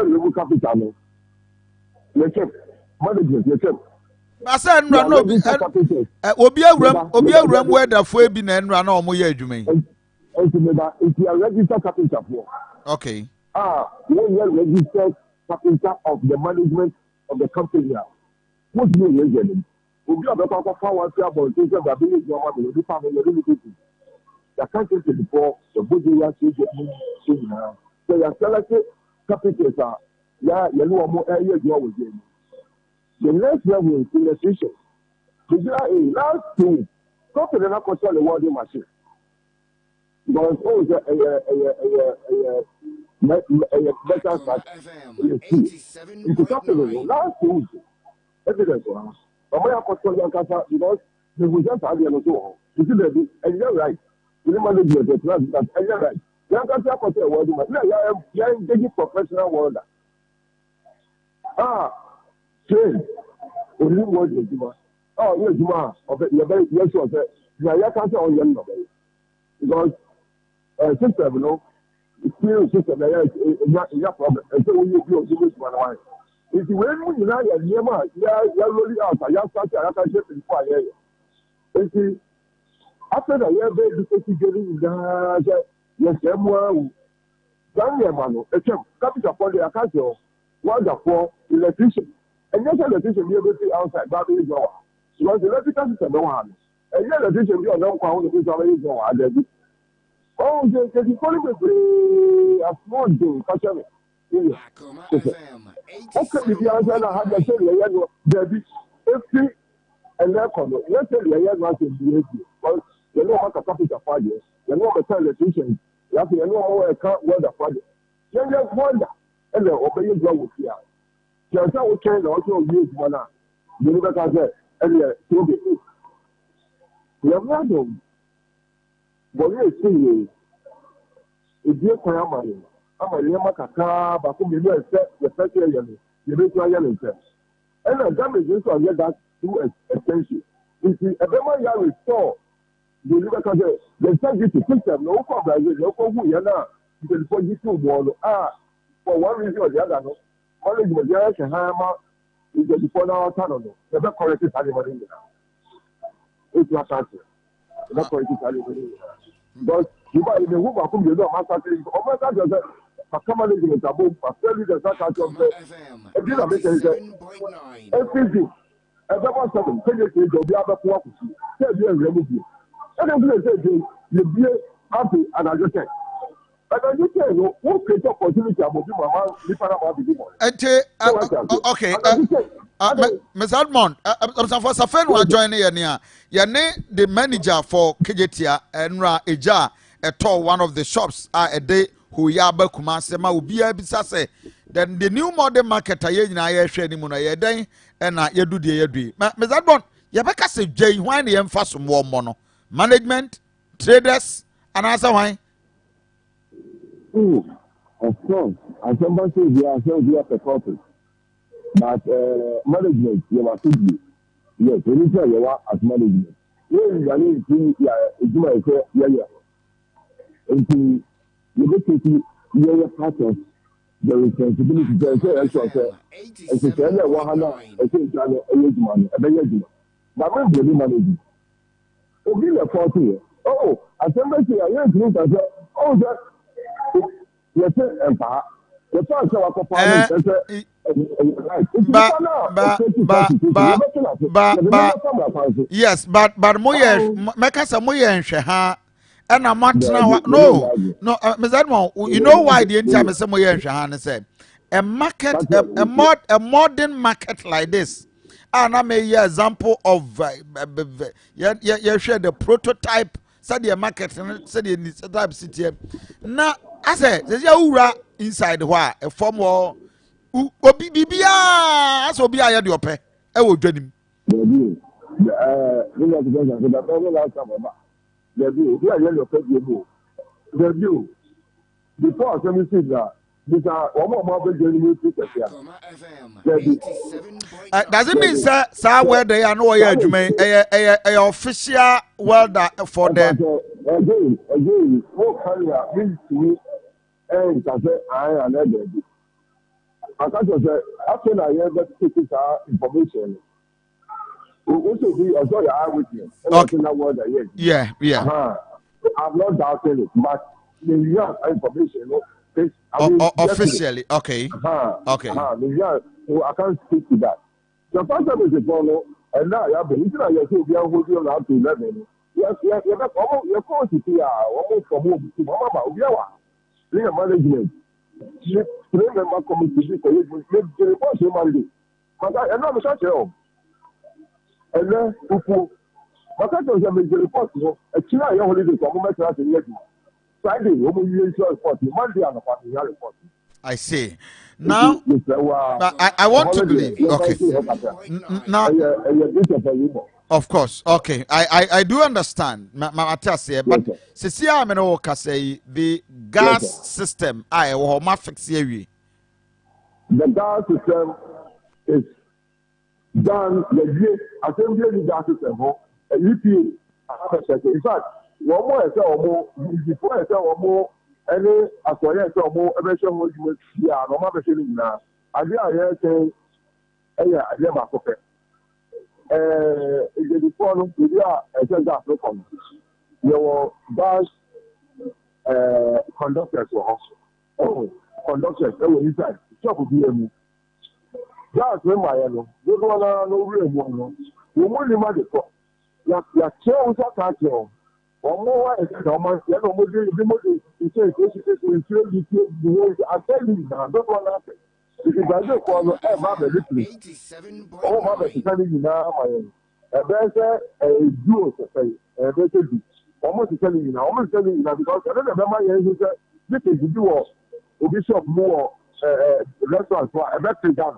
level capital. You check management. You check. Asa enra no obi awuram weather fo ebi na enra na omo ye adwuma yi. If you are registered carpenter for. Okay. When you are registered carpenter of the management of the company, what do you get? Obi abeka ko fa wa tia bo so that be you ma me di family you need to. The country before the body was so now. So you are selected carpenters are you know more area you always get. The next level is electrician. Last thing, go to the local welding machine. Because better start. It's a capital. Last thing, evidence. But my apostle Yankasa, because they will just have the so. You see that, and you're right. You manage your class, and you're right. Yankasa apostle welding machine. You're engaging professional welder. Train. Only word is Juma. Oh, yes, Juma. Okay, you're very yes, sir. You can't say on your because system, you know, experience system, yeah, problem. And so when you do this one, why? If you when you know you're rolling out, I have started, I can get in fire. You see, after the year, they getting yes, well, Daniel Mano, a champ, capital for the account, wonderful electrician. And yes, electrician be able to outside, but it is over. Because the electrical system no one. And yes, electrician be on no pound, it is already over. Oh, there's a small thing, catch me. Okay, if you answer, I have to say, Debbie, if and therefore, let's say the year was in the because you know what a capital for you, you know what a electrician, you have to know how I can't word a project. You just wonder, and then obey your job with you. You can also use one. You know what I said, and you're you have not done. But you see, if you can, I'm a Yamakaka, but whom you accept the first year, you make your yellow test. And the damage is on that through extension. You see, a better year restore. You look at the subject to system, no problem, no problem, you're not. You can you two for one reason or the other. Only the generation hammer is the before now tunnel. The best correct is anybody. It's not answer. The best correct is anybody. Because you buy the woman whom you know, master thing, or my God, a common is a book, a fairly the Saka of a dinner maker. Everything. As I was saying, can you say the other work? Tell you and remove you. And I'm going to say, you be happy and I just say. But you say, what create opportunity about you, Mama, okay. Ms. Edmond, I'm for Safen who are joining here. The manager for Kejetia Enra Eja one of the shops a day who Yaba Kumasema will be able to say. Then the new modern market I share any money day and you do the agree. Ms. Edmond, Yabaka say J, why the emphasis on more mono management, traders, and answer why. Of course, as somebody says, they are supporters. But management, you are thinking. Yes, we need to you are as management. Yes, you are need to you basically you are part of the responsibility to say, as I said, as I said, I think but when you manage, okay, you're 40. Oh, as somebody say, I am doing that. Oh, that. Yes, empire. The first of yes, but moye mekasa moye nhwe ha and I'm not now. No, Ms. Edmond, you know why the entire Mr. Moye nhwe ha say a market, a modern market like this. And I may example of you share the prototype. Said the market, said the type city. Now, I said, there's a inside the wire, a form or Obibia, as Obi, I had your pay. I will join him. Before I me see that, these are one more journey does it mean, sir, where they are no a official welder for them? Again, what can you mean to me? And I say, I am not. can't just say, after I hear that this information, also be a joy I with you. Okay. Yeah. Yeah. I'm not doubting it, but the young information, officially, okay. Okay. So I can't speak to that. The first time is a follow, and now you have been looking at yourself, you are holding on to 11. Yes, you're called to see almost from home to Mama, we are management. Remember coming to see for you, make the report to Monday. But I know the church home. And then, but I don't have the report, a China holiday for moment in the Friday, we will report, Monday, and a report. I see. Now, I want to believe. Okay. Now, of course. Okay. I do understand. But say the gas system. I will fix here. The gas system is done. The gas system. In fact, one more before I tell more. Any acquire some more eventual movement here, no matter now. I say, I never copy. If you follow, we are a gender from your bus conductors conductors, inside. Shop will be a move. That's when my no real one. You won't imagine. Your chairs are catching. One more is the man, the most he says, I tell you now, don't want to. If you guys don't call a mother, listen. Oh, mother, she's telling you now, my own. There's a duo to say, there's a duo. Almost telling you now, because I don't remember who said, this is the duo, a bishop more restaurant for a better gun.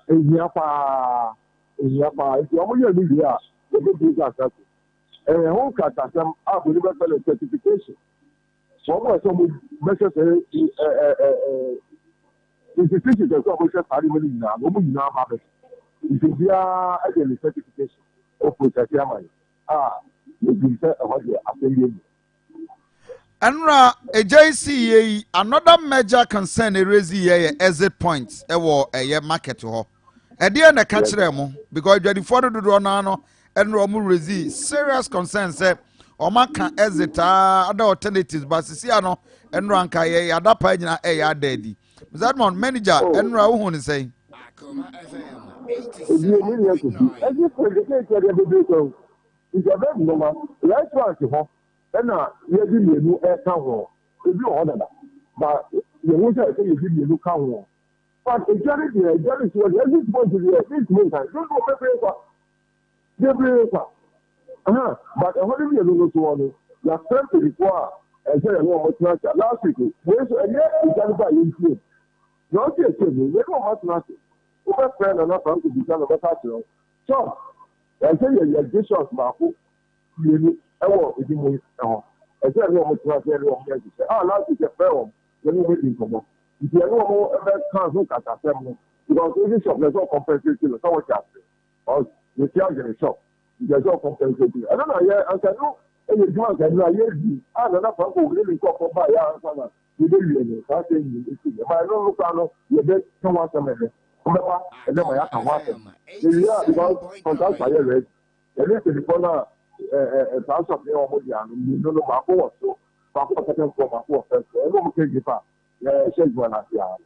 In Yapa, if you're only a media, the good things are that. Who can some universal certification? Some measures institutions are so much money now. No money now have it. It is again certification of Putatama. You can say about the assembly. Anra a JCA another major concern raise exit points a market ho. E dey na ka kire mo because you for do no and Romu Rezi serious concern say Omaka exit other alternatives but see ano and ranka ye ada pa nyina e ya daddy. That one manager and Rawu who say Akoma FM 87.9. It's a very normal restaurant ho and you be you e ka ho e bi order but you won't say you be you ka ho but a journey is what every point is this means don't go pay but a whole year ago, your friend before and say, last week, there's a year in Canada in here. Not yet, we don't have nothing. Over friend and not to become a better. So, I say, your dishes, Marco, you know, if you move. I said, no, much not very long. Last week, a film, then you waiting for more. If you know more about cars, look at them because this shop, there's no compensation, so much after. You can't get a shop. There's no compensation. I don't know, I can know any drunk and I hear you. I don't know if I'm really talking about Yana. You didn't I say you. If I don't look at you, bet someone some of it. And then I can watch them. Yeah, because sometimes I hear it. And if it's for now, a house of the Omodia, you don't know my horse. So, my horse can come my horse. I don't take you back. Yeah, she's one at the hour.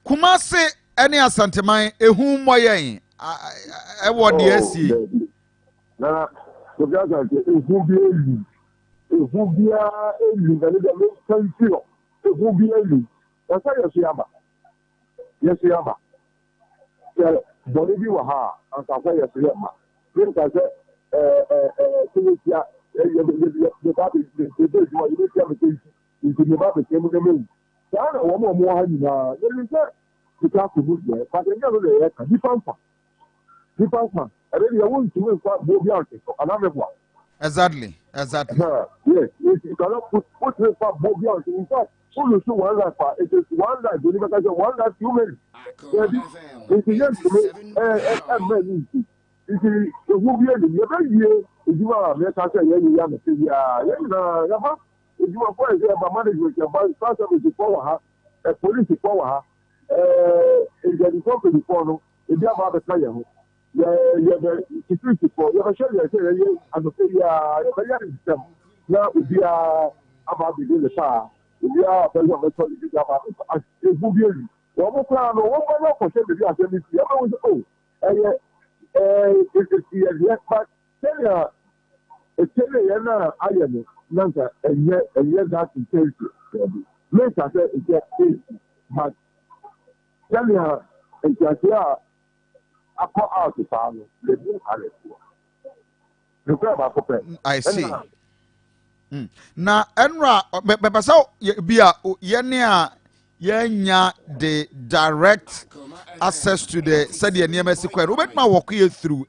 Kumasi any Asante man ehu moyen I want the SC. Now, so that's like it will be a that's why yes, Yama. Bolivia Waha, and Kafaya Yama. Then I said, the Babi, the Babi came with the moon. So I don't want more, there is that. The class to move there, but another different man. I really want to move for another one. Exactly. Yes, you cannot put him for Bobian. In fact, you see one life, it is one life, one life human. It is just to me, it is who be every year. If you are, let us say, you have a figure. If you are for example, management, your bank starts with the power. police power the company for no if you have a player the security for you show you say as a system now if you are about the car if you are person of the about it will be one plan one for say the assembly it's but tell you na ayemo nanka enye that intention later say it's but tell you it's akọ out fa no le bi hare the crab akọpe I see na enra bepasa bia yene a yenya the direct access to the said the name sequence we betma work you through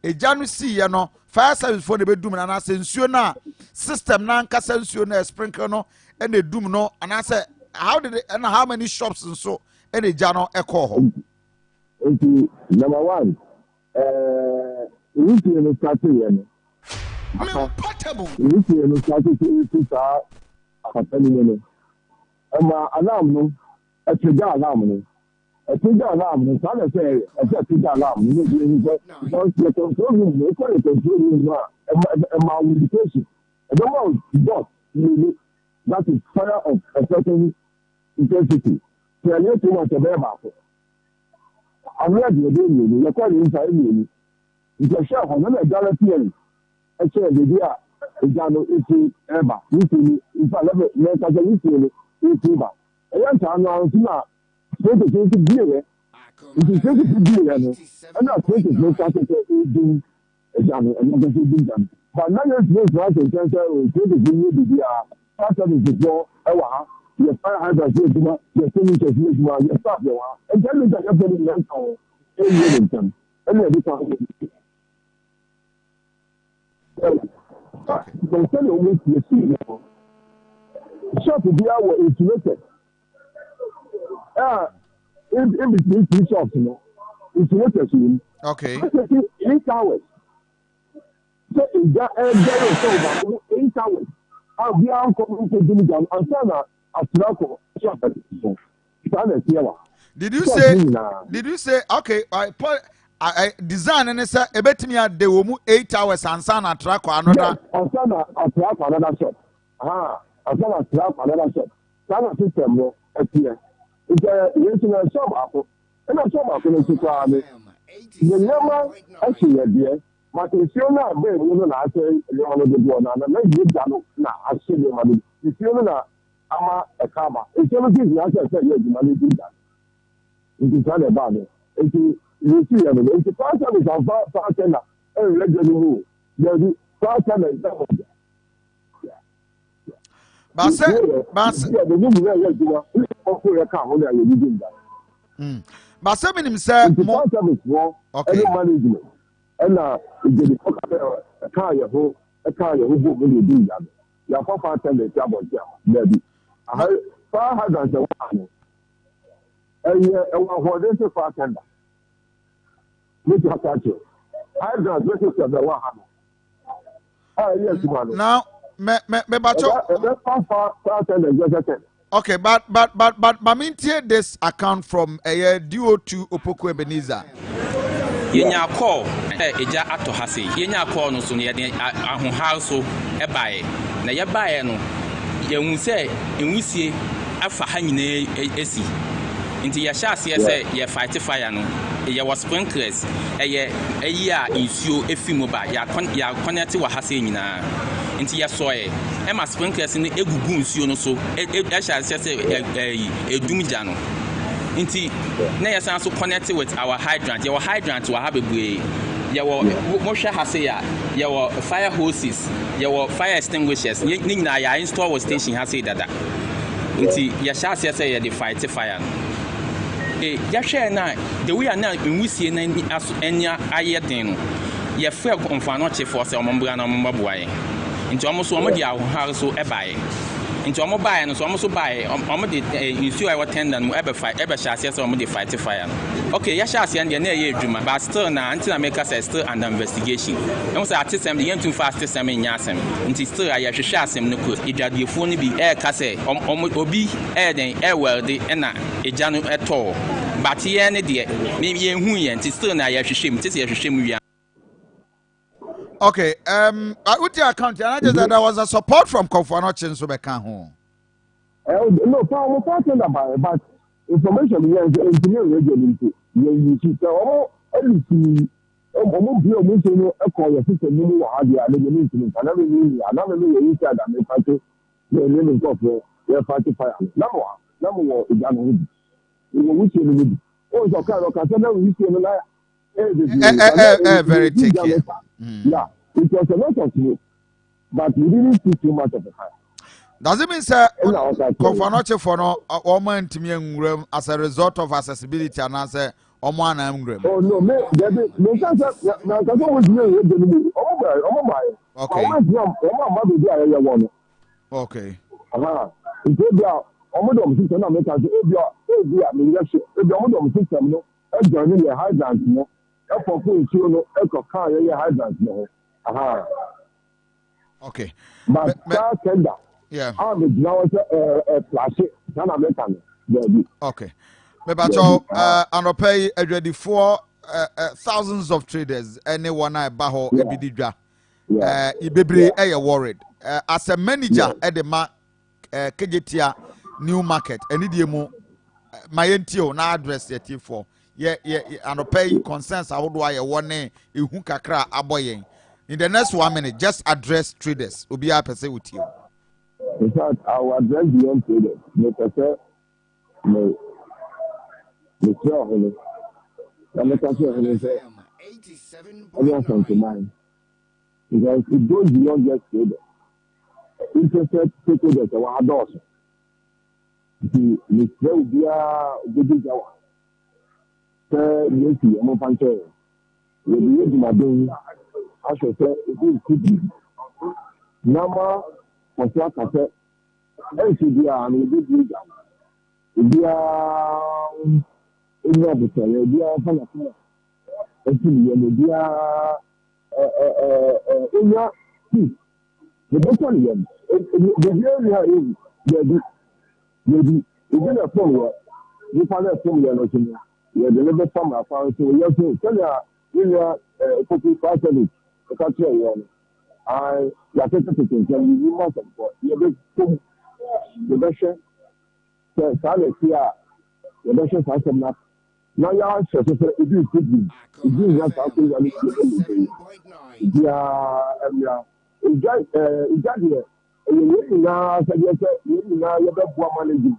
ejanu see ye no fire service for the bedum na na sensuo na system na nka sensuo na sprinkle no and the doom no and I say how did it, and how many shops and so and the jano echo ho number 1 we need to start here portable we need to start to start happening ama alarm no a trigger alarm no a trigger alarm no so say a trigger alarm no because the control room no for the control room a indication I don't know dot that is fire of a certain intensity so I need to want to be about it I'm ready to do you call inside me it's a chef on the galaxy actually the idea is that ever you in fact let us use YouTuber. I want to announce now. So to be here. It is going to be here. And not going to do example and not going to do them. But now you're supposed to have to be part of the before your 500 years, your finishes, your stuff, and tell me that you're getting them all. And every time. So tell you what you see. Shop will be our insulated. In between 3 shops, insulated. Okay. 8 hours. So in that 8 hours. I'll be out coming to do them and send a truck shop. Did you say okay? I design and say a bet me at the 8 hours and send a truck or another. And send a truck another shop. As well as trap another shop. Some system no appear. It's a national shop. And a shop in the the number actually there. But if you're not very well, I say you want to do one and maybe you don't now. I say the money. If you're not a karma, if you're not say you money do that. It is not about it. If you see, if the person is on far tender, and regularly, there's far tender is that. But him say more okay management and the car who will do that. Your papa tell the job on maybe. I 500 and this is far tender. Look at that. I got this is the 100. Yes, man. Now okay, but me this account from a duo to Opoko Ebenezer. Yenya call eja ato hase yenya call no so ne ahoha so e bae na ye bae no ye hu se enwusie afa ha nyine esi nti ye sha ase se ye fight fire no ye was sprinklers ye ayi a nsuo efi mo ba ya connect wa hase nyina nti ye soe e ma sprinklers ne egugu nsuo no so e sha ase se edum gya no nti na yes also connect with our hydrant. Your hydrant will have a way. Your motion has a your fire hoses, your fire extinguishers. Nina ya install was station has said that. Nti ya sha say the fight fire. Ya share na the way na we see na enya ayeden. Ya fair on for not for say omambra na ombaboaye. Nti almost so omadi ahụ so ebae. Into omo buy no so omo so buy omo de issue I tender no ebe share so omo de fight fire. Okay, ya share and na ye adwuma but still na until I make us still under investigation. No say at them the too fast them in yasem. Until still I hwehwe asem no ko edwadefo no bi ka say omo obi den well de na eja no eto. But here ne de me ye hu ye until still na ya hwehwe mu tese ya hwehwe mu wi. Okay, with your account, and I just that there was a support from Kofi so can home. No, I'm talking about it, but information is engineering into you see, so anything, almost be a mission, a call your sister, you know, how they are living in, and another you said that they party, they're living coffee, they're party fire. Number one is done. You know, which you oh, so kind of consider we see very take care. Yeah, it was a lot of smoke, but we didn't see too much of the fire. Does it mean, sir, Kofi for no woman to me room as a result of accessibility and answer on one room? Oh, no, okay. Okay. But yeah. Okay. And pay already for thousands of traders. Anyone I baho ebididwa. Ibebri worried. As a manager at the KJTia new market. Any demo my NTO na address yet for. Yeah, and pay concerns how do I one who kakra aboyen. In the next 1 minute, just address traders. We'll be happy to say with you. In fact, I will address the young traders. Make us say, Asante mine. Because it goes beyond just traders. Interested stakeholders are adults. The will be a good job. Sir, yes, I'm a puncher. We'll be able to do I should say, it could be. Nama, for sure, I said, LCDR, and we did it. In your before, we are from a floor. We are in your seat. The best one again. The very even a phone, you find a phone, you deliver from our phone, so we have to tell you, Kofi 5 minutes. The country I taking to tell you most of you the best silence here, the best system now. Now you are so it is could be. It is not something that is here. You now you have management.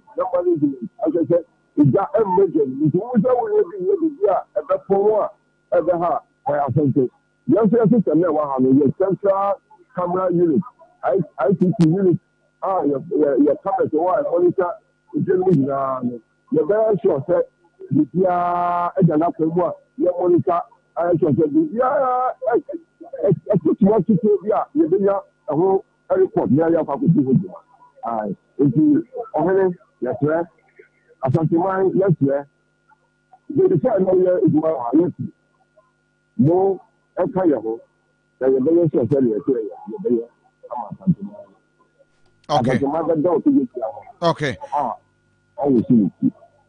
As I said, it's just a major. It's always Asante. Yes, system now have central camera unit, ICT unit. Your cameras monitor. You're very sure that your monitor. I should say, a whole report. If you yes, sir. Asante mine, yes, sir. The decide no is my yes. No,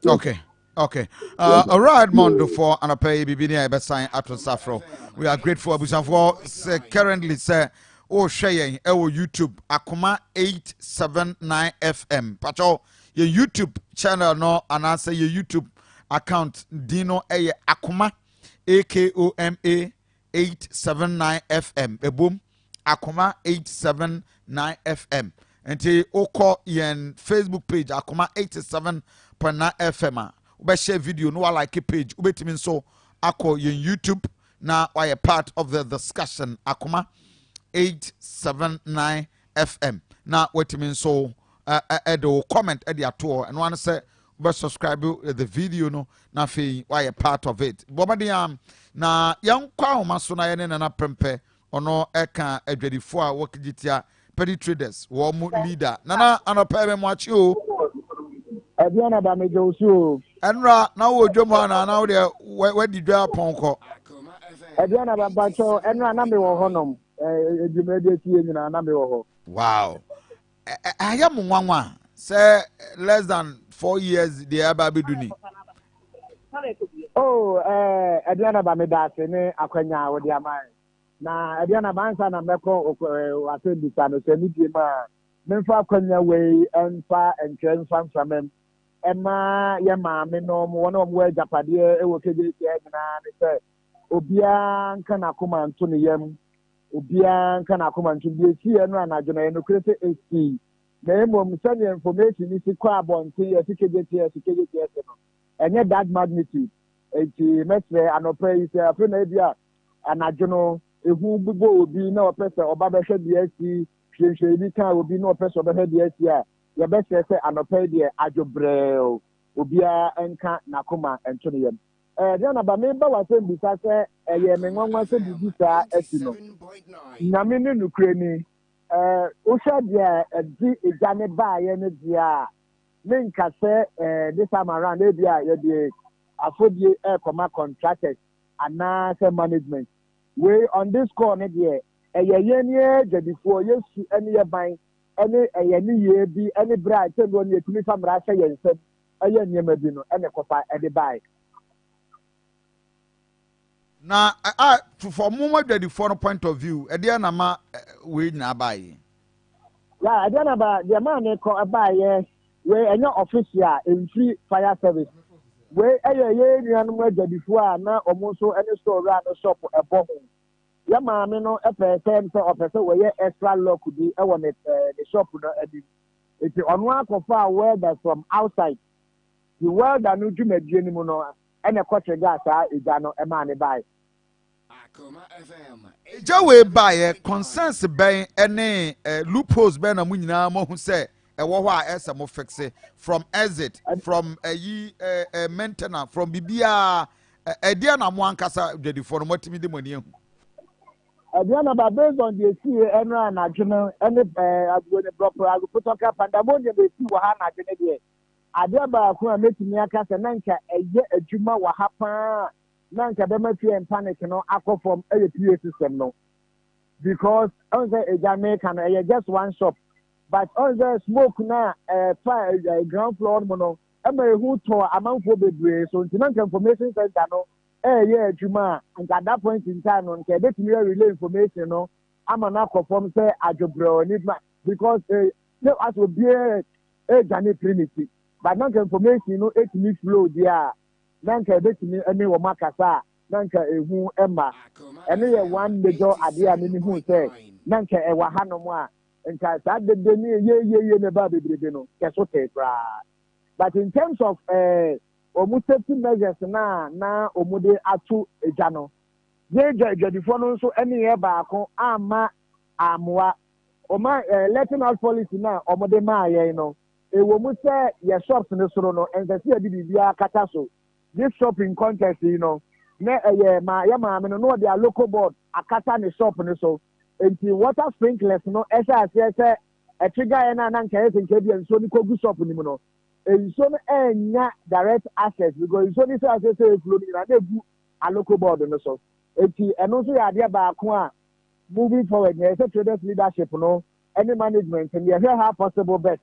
okay. Okay. All right, Mondo for and pay Bibini I sign at Safro. We are grateful for currently say sharing our YouTube Akoma 879 FM. Pacho your YouTube channel no and answer your YouTube account Dino Akoma AKOMA 879 FM. Boom. Akoma 879 FM. And te oko yen Facebook page Akoma 87.9 FM. Ube share video no like a page. Ube timin so ako yen YouTube na why a part of the discussion Akoma 879 FM. Na wetimin so edo comment edi ato and one say ube subscribe the video no na fe why a part of it. Bomadi na yang kwa maso na yene na prempe ono eka adwadifo a wakijitia petty traders warm leader nana anopa me moachi o Aduana ba me josu enra na wo dwom ha na wo de wadi dwa ponko Aduana ba bacho enra na me wo honom edumede tie nyina na me wo ho wow ayam nwanwa say less than 4 years the aba beduni oh Aduana ba me da se ne akwanya wo de amai na Aduana ba nsa na meko wasendi sano se ni die ma memfa akwanya we enfa entwen famfamem Emma ye maame no mo wono mo agapade e wo keje tie nyina ne se obia nka na akoma nto ne yam obia nka na akoma nto bi esi eno anajo na eno krete esi na emom send information ni si kwa bonte ye keje tie no enye that magnitude eti mesre anopa yi se afi na bia anajo no ehu bubo obi na opese oba be hwe bi esi hwehwe bi ka obi na opese oba hwe bi esi a ye be se anopa die adwobreo obia nka na akoma nto ne yam Diana ba me ba wasem bisa se ye me nwanwa se bibi sa ati no na me ne nukure ni o hwa dia di eja ne ba ye ne dia me nka se this time around e bia ye de afodie koma contractors ana se management we on this call ne dia ye ni jadifo yesu ene ye ban ene ye ni ye bi ene bra te no ne etumi famra hye ye nsem eye niema bi no ene kofa ede bai na for moment the foreign point of view e dey na ma we na bai yeah I don't about the man ko abaye we enyo official in free fire service we ye nuanu adwadifo a na omo so any store and shop ebo ho ya maame no efese so ofese we ye extra lock di e won the shop no edi eti onu akofa welder from outside the welder no dwumadie ni mu no ene koche gas a eja no e ma ne bai Jawe by concerns ben any loopholes ben na mu nyina mo hu say e wo ho a ese mo fixe from exit from maintenance from bibia e dia na mo ankasa dwadifo no motimi de moni ehu Aduana ba based on the see enra na dwene ene agone proper agupotoka pandamonia be see wa ha na dwene de ade ba ko a metimi aka se na nka eye adwuma wa ha pa na nka be mafi en panic no akofom eye PA system no because on say eja make an eye just one shop but on the smoke na fire ground floor mo no e ma ehu to amanfo bebre so ntina information center no yeah adwuma nka that point in time no nka betimi relay information no ama na akofom say adwobro ni because as we be jani trinity but now information no etimi flow there nanka betimi ene wo makasa nanka ehu emma ene ye one major ade a me hu say nanka e wa hanom a nka sa de ni ye ne ba bebrebe no keso te bra but in terms of omu safety measures na omu de atu eja no ye jadifo no so ene ye ba ko ama amwa oma letting out policy na omu de ma ye no ewo mu say ye shops ne soro no ense ye bibia kata so this shopping contest na ya maame no the local board akata ne shop ne so enti water sprinklers no esa e trigger na nka ese nke bia nso ni kogu shop ni mu no enso no enya direct access because enso ni say flow ni na egu a local board no so enti eno so ya de ba ko a moving forward na ese traders leadership no any management and you how possible best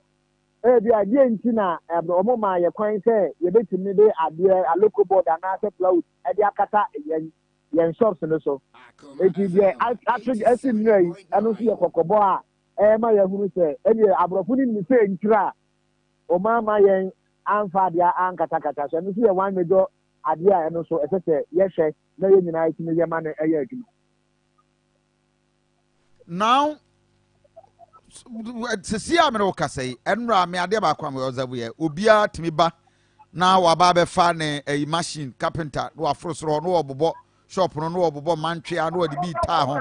bi ade nti na omo ma ye kwan say ye betimi de ade a local board and na plow e de akata yen shops no so eti de actually nrai anu so ye kokobo a ma ye huru say eni abrofu ni say ntira o ma yen amfa de ankata kata so anu so ye one major ade a enu so esese ye hwe na ye nyina itimi ye ma na eye adwuma now sisi a mero kasai enra me ade ba kwa me ozabu ye obia timi ba na wa ba be fa ne machine carpenter no afrosoro no obobo shop no obobo mantwe a no odi bi ta ho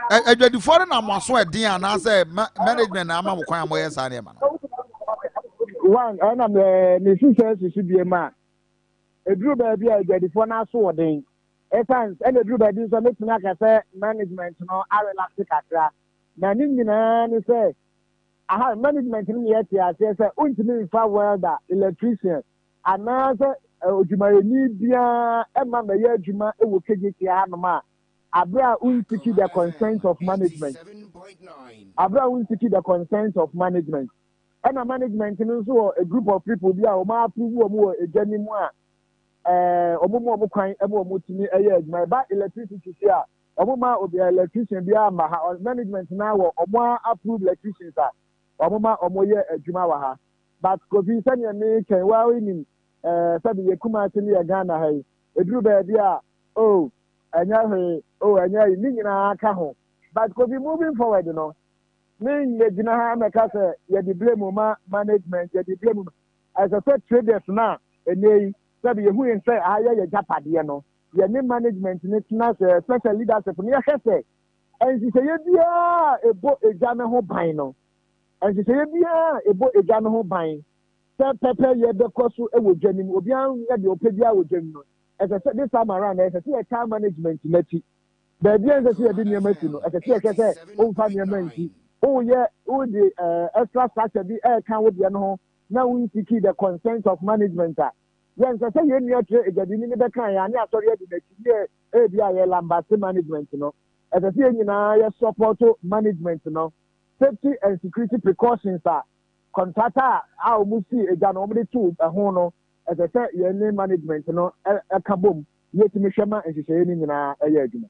adwadifo na moaso eden ana say management na ama mo kwan mo yesa na ma no one ana me sisi bi ma eduru ba bi adwadifo na so oden essence and eduru ba bi so metuna ka say management no a relax kakra na ne nyinaa ne sɛ aha management no yɛ te aseɛ sɛ wontumi mfa welder electrician anaasɛ odwumayɛni biara ɛma mɛyɛ adwuma wɔ kegyesi hanom a abere a unsiki the consent of management abere a unsiki the consent of management ɛna management no nso wɔ a group of people bi a wɔn approve wɔn wɔ egya ne mu a wɔn mu wɔn kwan ɛma wɔn tumi ɛyɛ adwuma ɛba electricity si a wɔn ma obi electrician bi ama ha management na wɔ wɔn approve electricians a wɔn ma wɔn yɛ adwuma wɔ ha but Kofi sɛnea ne kɛn waa nim sɛbi yɛ kumase ne yɛ Ghana ha yi eduru baabi a ɛnyɛ hwee ɛnyɛ yi ne nyinaa ka ho but Kofi moving forward no ne yɛ gyina ha mɛka sɛ yɛde blame ma management yɛde blame ɛsɛ sɛ traders na ɛnɛ yi sɛbi yɛhu yɛn sɛ ayɛ yɛ gyapadeɛ no yɛne management ne tena sɛ special leadership ne yɛhwɛ sɛ nhyehyɛeɛ biara ɛbɔ egya ne ho ban no nhyehyɛeɛ biara ɛbɔ egya ne ho ban sɛ pɛpɛ yɛbɛkɔ so wɔ gya ne mu obiara nyɛ deɛ ɔpɛ biara wɔ gya ne mu no ɛsɛ sɛ this time around ɛsɛ sɛ yɛka management n'akyi baabi a ɛsɛ sɛ yɛde nneɛma si no ɛsɛ sɛ yɛhwɛ sɛ womfa nneɛma nti wode extra structure bi ɛɛka wo deɛ no ho na wonsiki the consent of management a yɛnsɛ sɛ yɛnnua kyerɛ agyadini ne bɛka yɛ ane asɔre adi n'akyi yɛ ebi a yɛ lambase management no ɛsɛ sɛ yɛn nyinaa yɛ support management no safety and security precautions a contractor a wɔn si egya no wɔn de to ɛho no ɛsɛ sɛ yɛne management no ɛka bom yɛtumi hwɛ ma nhyehyɛeɛ no nyinaa ɛyɛ adwuma.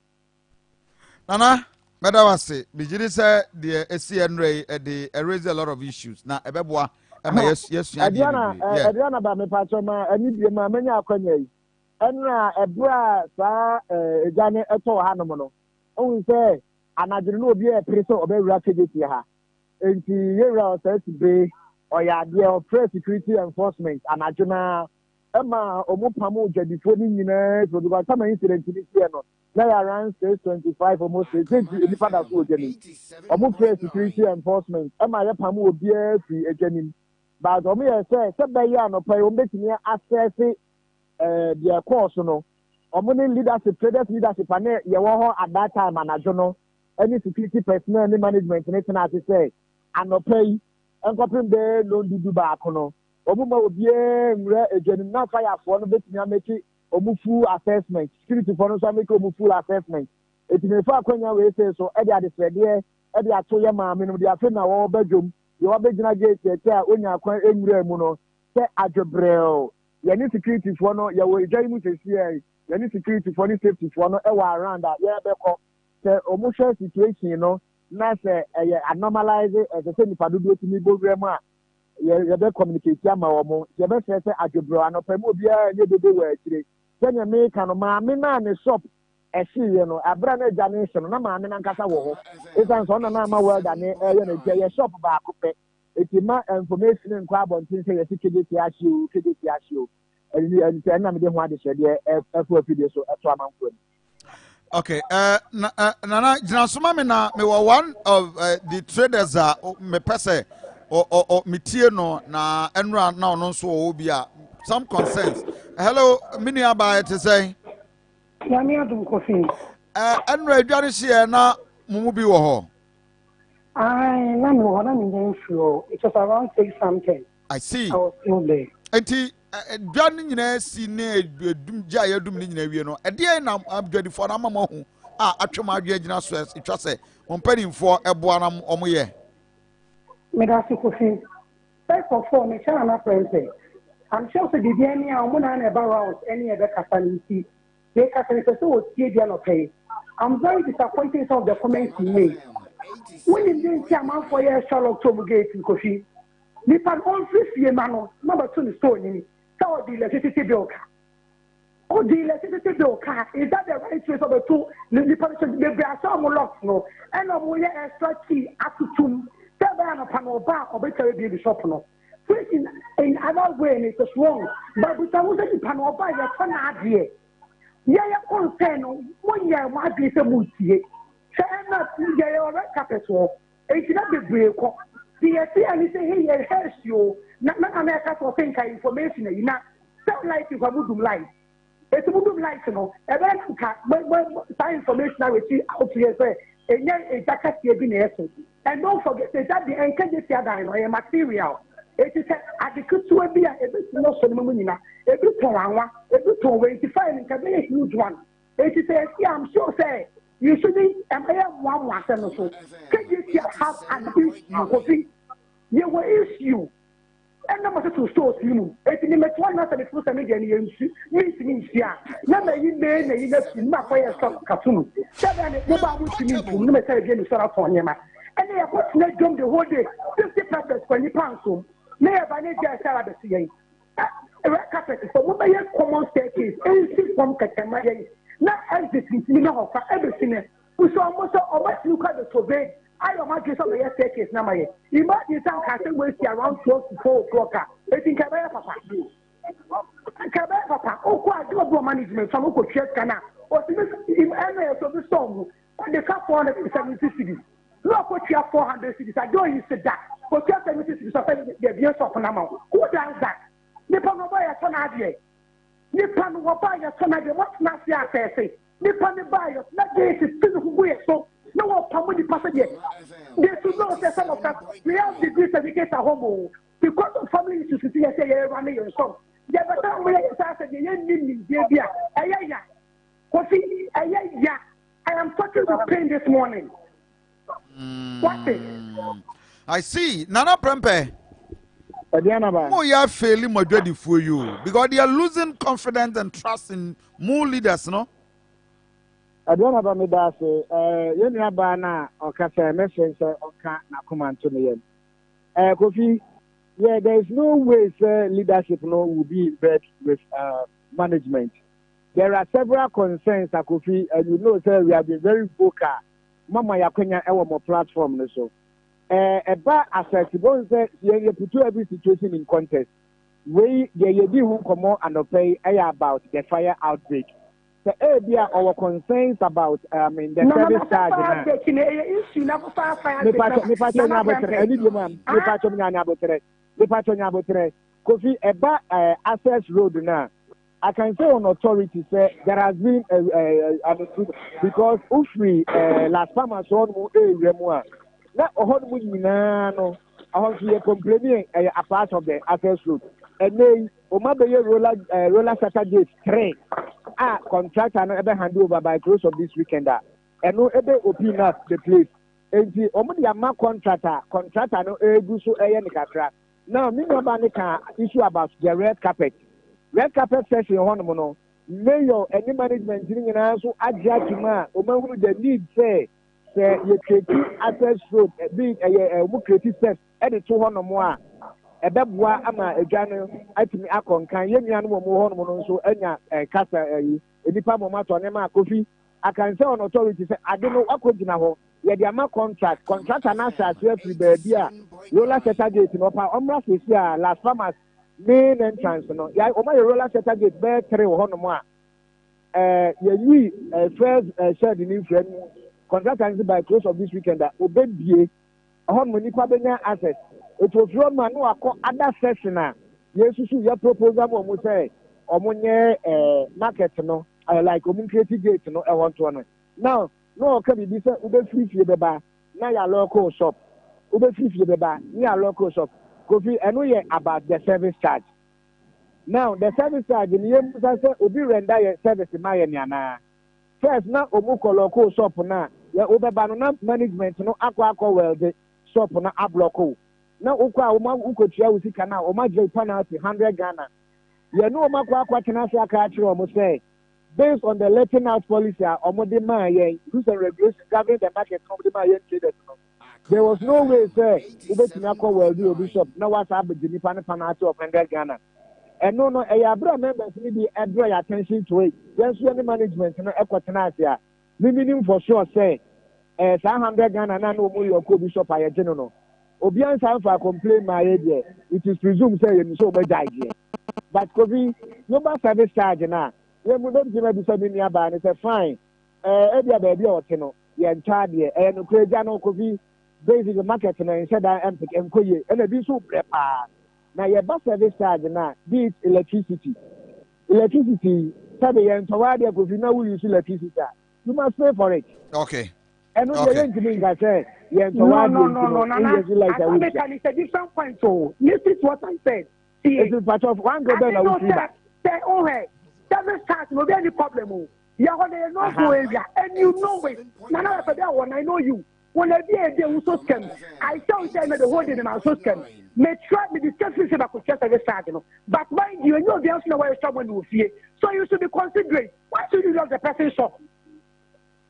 Nana mɛda wase bigyiri sɛ deɛ esi ɛnura yi ɛde raise a lot of issues na ɛbɛboa ɛma yɛsua deɛ bebree. Aduana ba mepatɔ ma ani bie ma menya akɔnya yi ɛnura ɛbrɛ a saa egya ne ɛtɔ wɔ hanom no ohun sɛ anadwo no obi ɛpere sɛ ɔbɛwura kegyesi ha nti yɛwura ɔsɛ si bee ɔyɛ adeɛ ɔpere security enforcement anadwo na ɛma ɔmo pam ogyadifoɔ no nyinaa so because sama incident ni seɛ no na yɛ around 6:25 almost 6 nipa da so ogya nim ɔmo pere security enforcement ɛma yɛ pam obiara firi egya nim but ɔmo yɛ sɛ bɛyɛ anɔpa yi ɔmo bɛtumi asɛse deɛ kɔɔso no ɔmo ne leadership traders leadership a ne yɛwɔ hɔ at that time anadwo no ɛne security personnel ne management ne tena ase sɛ anɔpa yi nkɔpem bɛɛ loan dudu baako no ɔmo ma obiara nwura egya nim na fayafoɔ no bɛtumi amɛki ɔmo full assessment security for no so amɛki ɔmo full assessment etimi efa akɔnya wei sɛ so ɛde adesrɛdeɛ ɛde ato yɛ maame no de afe na wɔwɔ bɛdwom deɛ wɔbɛgyina gate ɛkyɛ a onya akwan enwura mu no sɛ adwobrɛw yɛne security foɔ no yɛwɔ egya yi mu sɛsie yɛne security foɔ ne safety foɔ no ɛwɔ around a yɛbɛkɔ sɛ ɔmo hwɛ situation no na sɛ ɛyɛ anormalize ɛsɛ sɛ nipa dodoɔ tumi bɔ wura mu a yɛbɛ communicate ama wɔn yɛbɛsɛ sɛ adwobrɛw anɔpɛ mu obiara nyɛ dodo wɔ akyire sɛnea meka no maame naa ne shop ɛhyeeɛ no abira na agya ne hyɛ no na maame nankasa wɔ hɔ esan sɛ ɔna na ama welder ne ɛyɛ no gya yɛ shop baako pɛ eti ma information nkɔ abɔnten sɛ yɛsi kegyesi ahyew ɛni sɛ ɛnam de ho adehyɛdeɛ ɛfɔ afidie so ɛto amanfoɔ no. Okay, Nana, Jinasuma me na me were one of the traders me pese or metie no na enra na ono so obi a some concerns. Hello, mini aba to say. Yami adum Kofi. Enra adware hye na mumu bi wo ho. I na me wo na me den flow. It was around 6 something. I see. I was still there. Enti dwan nyina si ne edum gya ya dum nyina wie no ede na abdwadifo na mama hu a atwem adwe gyina so etwa se ompanimfo eboa na omoye me da si Kofi first of all me share na friend say I'm sure say the any a omo na eba round any ebe kasa nti they kasa say so tie dia no pay. I'm very disappointed of the comments he made when you didn't see a man for your Charlotte October gate in Kofi nipa on free man number 2 ni store ni so the electricity bill car. Oh, the electricity bill car. Is that the right choice of the two? The person, the brass locks no. And we have extra key up to 2. Tell them a panel bar or better be the shop no. Which in other way it is wrong. But we don't say the panel bar your son idea. Yeah, concern 1 year might be a multi. Say not yeah, all right, capital. It's not the break. The anything here helps you. Not America for think information. You know, sound like you have to light. It's a good light, you know. And then that information I will see out here say a jacket and don't forget that the encourage the material. It is at the Kutu be a bit no Solomina, a bit Torawa, a bit to 85 and can be a huge one. It is a I'm sure say you shouldn't one once and so. Can you have an issue? You will issue. And number two stores, you. It's in the one not the first media means here. Never you may not for yourself, Katum. Seven, nobody to me to no matter again, South Africa. And they are putting that drum the whole day, 50% when you pound so. May have an idea, Sarah the CA. Carpet is a common staircase, anything from Katamaya. Not everything, you know, for everything. We saw almost look at the survey. I don't want to say the staircase number. You might be some castle wasting around 12 to 4 o'clock. It's in Cabaya Papa. Cabaya Papa, oh, quite global management, some who could check Cana, or if any of the storm, and the cap 470 cities. Look what you have 400 cities. I don't use that. But you have 70 cities of the abuse of Panama. Who does that? Nippon Obaya Tonadi. Nippon Obaya Tonadi, what's not the say? Nippon Obaya, not this is physical way. So, no one come the passenger. They should know that some of that. We have the certificate at home because of family issues. You say you're running your son. Yeah, but that way it's after the end in India. Kofi, I am talking with pain this morning. What is? I see. Nana Prempe. Aduana, Mo ya failing Madrid for you because they are losing confidence and trust in more leaders, no? Aduana ba me da se yenu aba na okasa message oka na command to me. Kofi, yeah, there is no way leadership will be in bed with management. There are several concerns, Kofi, and you know, sir, we have been very vocal. Mama Yakwenya ewo mo platform no so. Eba accessible say you put every situation in context. We ye di hu komo anopay about the fire outbreak. The area our concerns about the service charge na. Kofi eba access road na. I can say on authority say there has been because Ufri last time I saw no area na ohon mu nyina no ahon so ye complaining a part of the access road and then omabeye roller Saturday 3 contractor no ebe hand over by close of this weekend and no ebe open up the place and the omudi ama contractor no egu so eye ni kakra now me no ba ni ka issue about the red carpet session hono no mayor any management ni nyina so agya tuma omahuru the need say you create access road being a creative steps at the 200 more a bebwa ama agano atimi akonkan yemia no mo hono no so anya kasa edipa momato nema Kofi. I can say on authority say I don't know akogina ho ye dey ama contractor na sa free baby a roller setter gate no pa omra fesia last farmers main entrance no ya o ma roller setter gate be 3 hono mo ye first shed in friend contractor by close of this weekend obedie on munipa benya access it was from man no akọ other section yesusu ya proposal mo say omonye market no like creative gate no e want one now no can be say ube free beba na ya local shop ube free beba na local shop Kofi eno ye about the service charge now the service charge ni yem say obi render your service ma ye na first na omuko local shop na ya obeba no na management no akwa welde shop na abloko na ukwa oma ukotua usika na oma je penalty 100 Ghana ya no oma kwa tena se aka akire omo say based on the letting out policy omode ma ye rules and regulations governing the market omode ma ye traders no there was no way say ubetimi akwa welde obi shop na wasa abegini penalty of 100 Ghana and no abra members need be draw your attention to it yes any management no ekwatena asia meaning for sure say 100 Ghana na no mo your bishop aye geno no obi ansa for complain my area it is presumed say you so be die here but Kofi no service charge na we mo dem jima bi so bi aba na say fine e bia ba bia ote no ye ncha de no kreja no Kofi basic market na nse da empik enkoye na bi so prepa na ye ba service charge na be it electricity sabe ye ntwa de Kofi na we use electricity you must pay for it okay And no, Okay. I say, yes, no, Nana. It's a different point. So listen to what I said. See, it's part of one go down. Say, oh, hey, seven stars, no be any problem. You're on the north area, and you know it. Nana, when I know you. When I be a day, we so scam. I tell you that the whole day, I'm so scam. May try me discussing about question every start, you know. But mind you know the answer where someone will fear. So you should be considerate. Why should you love the person shop?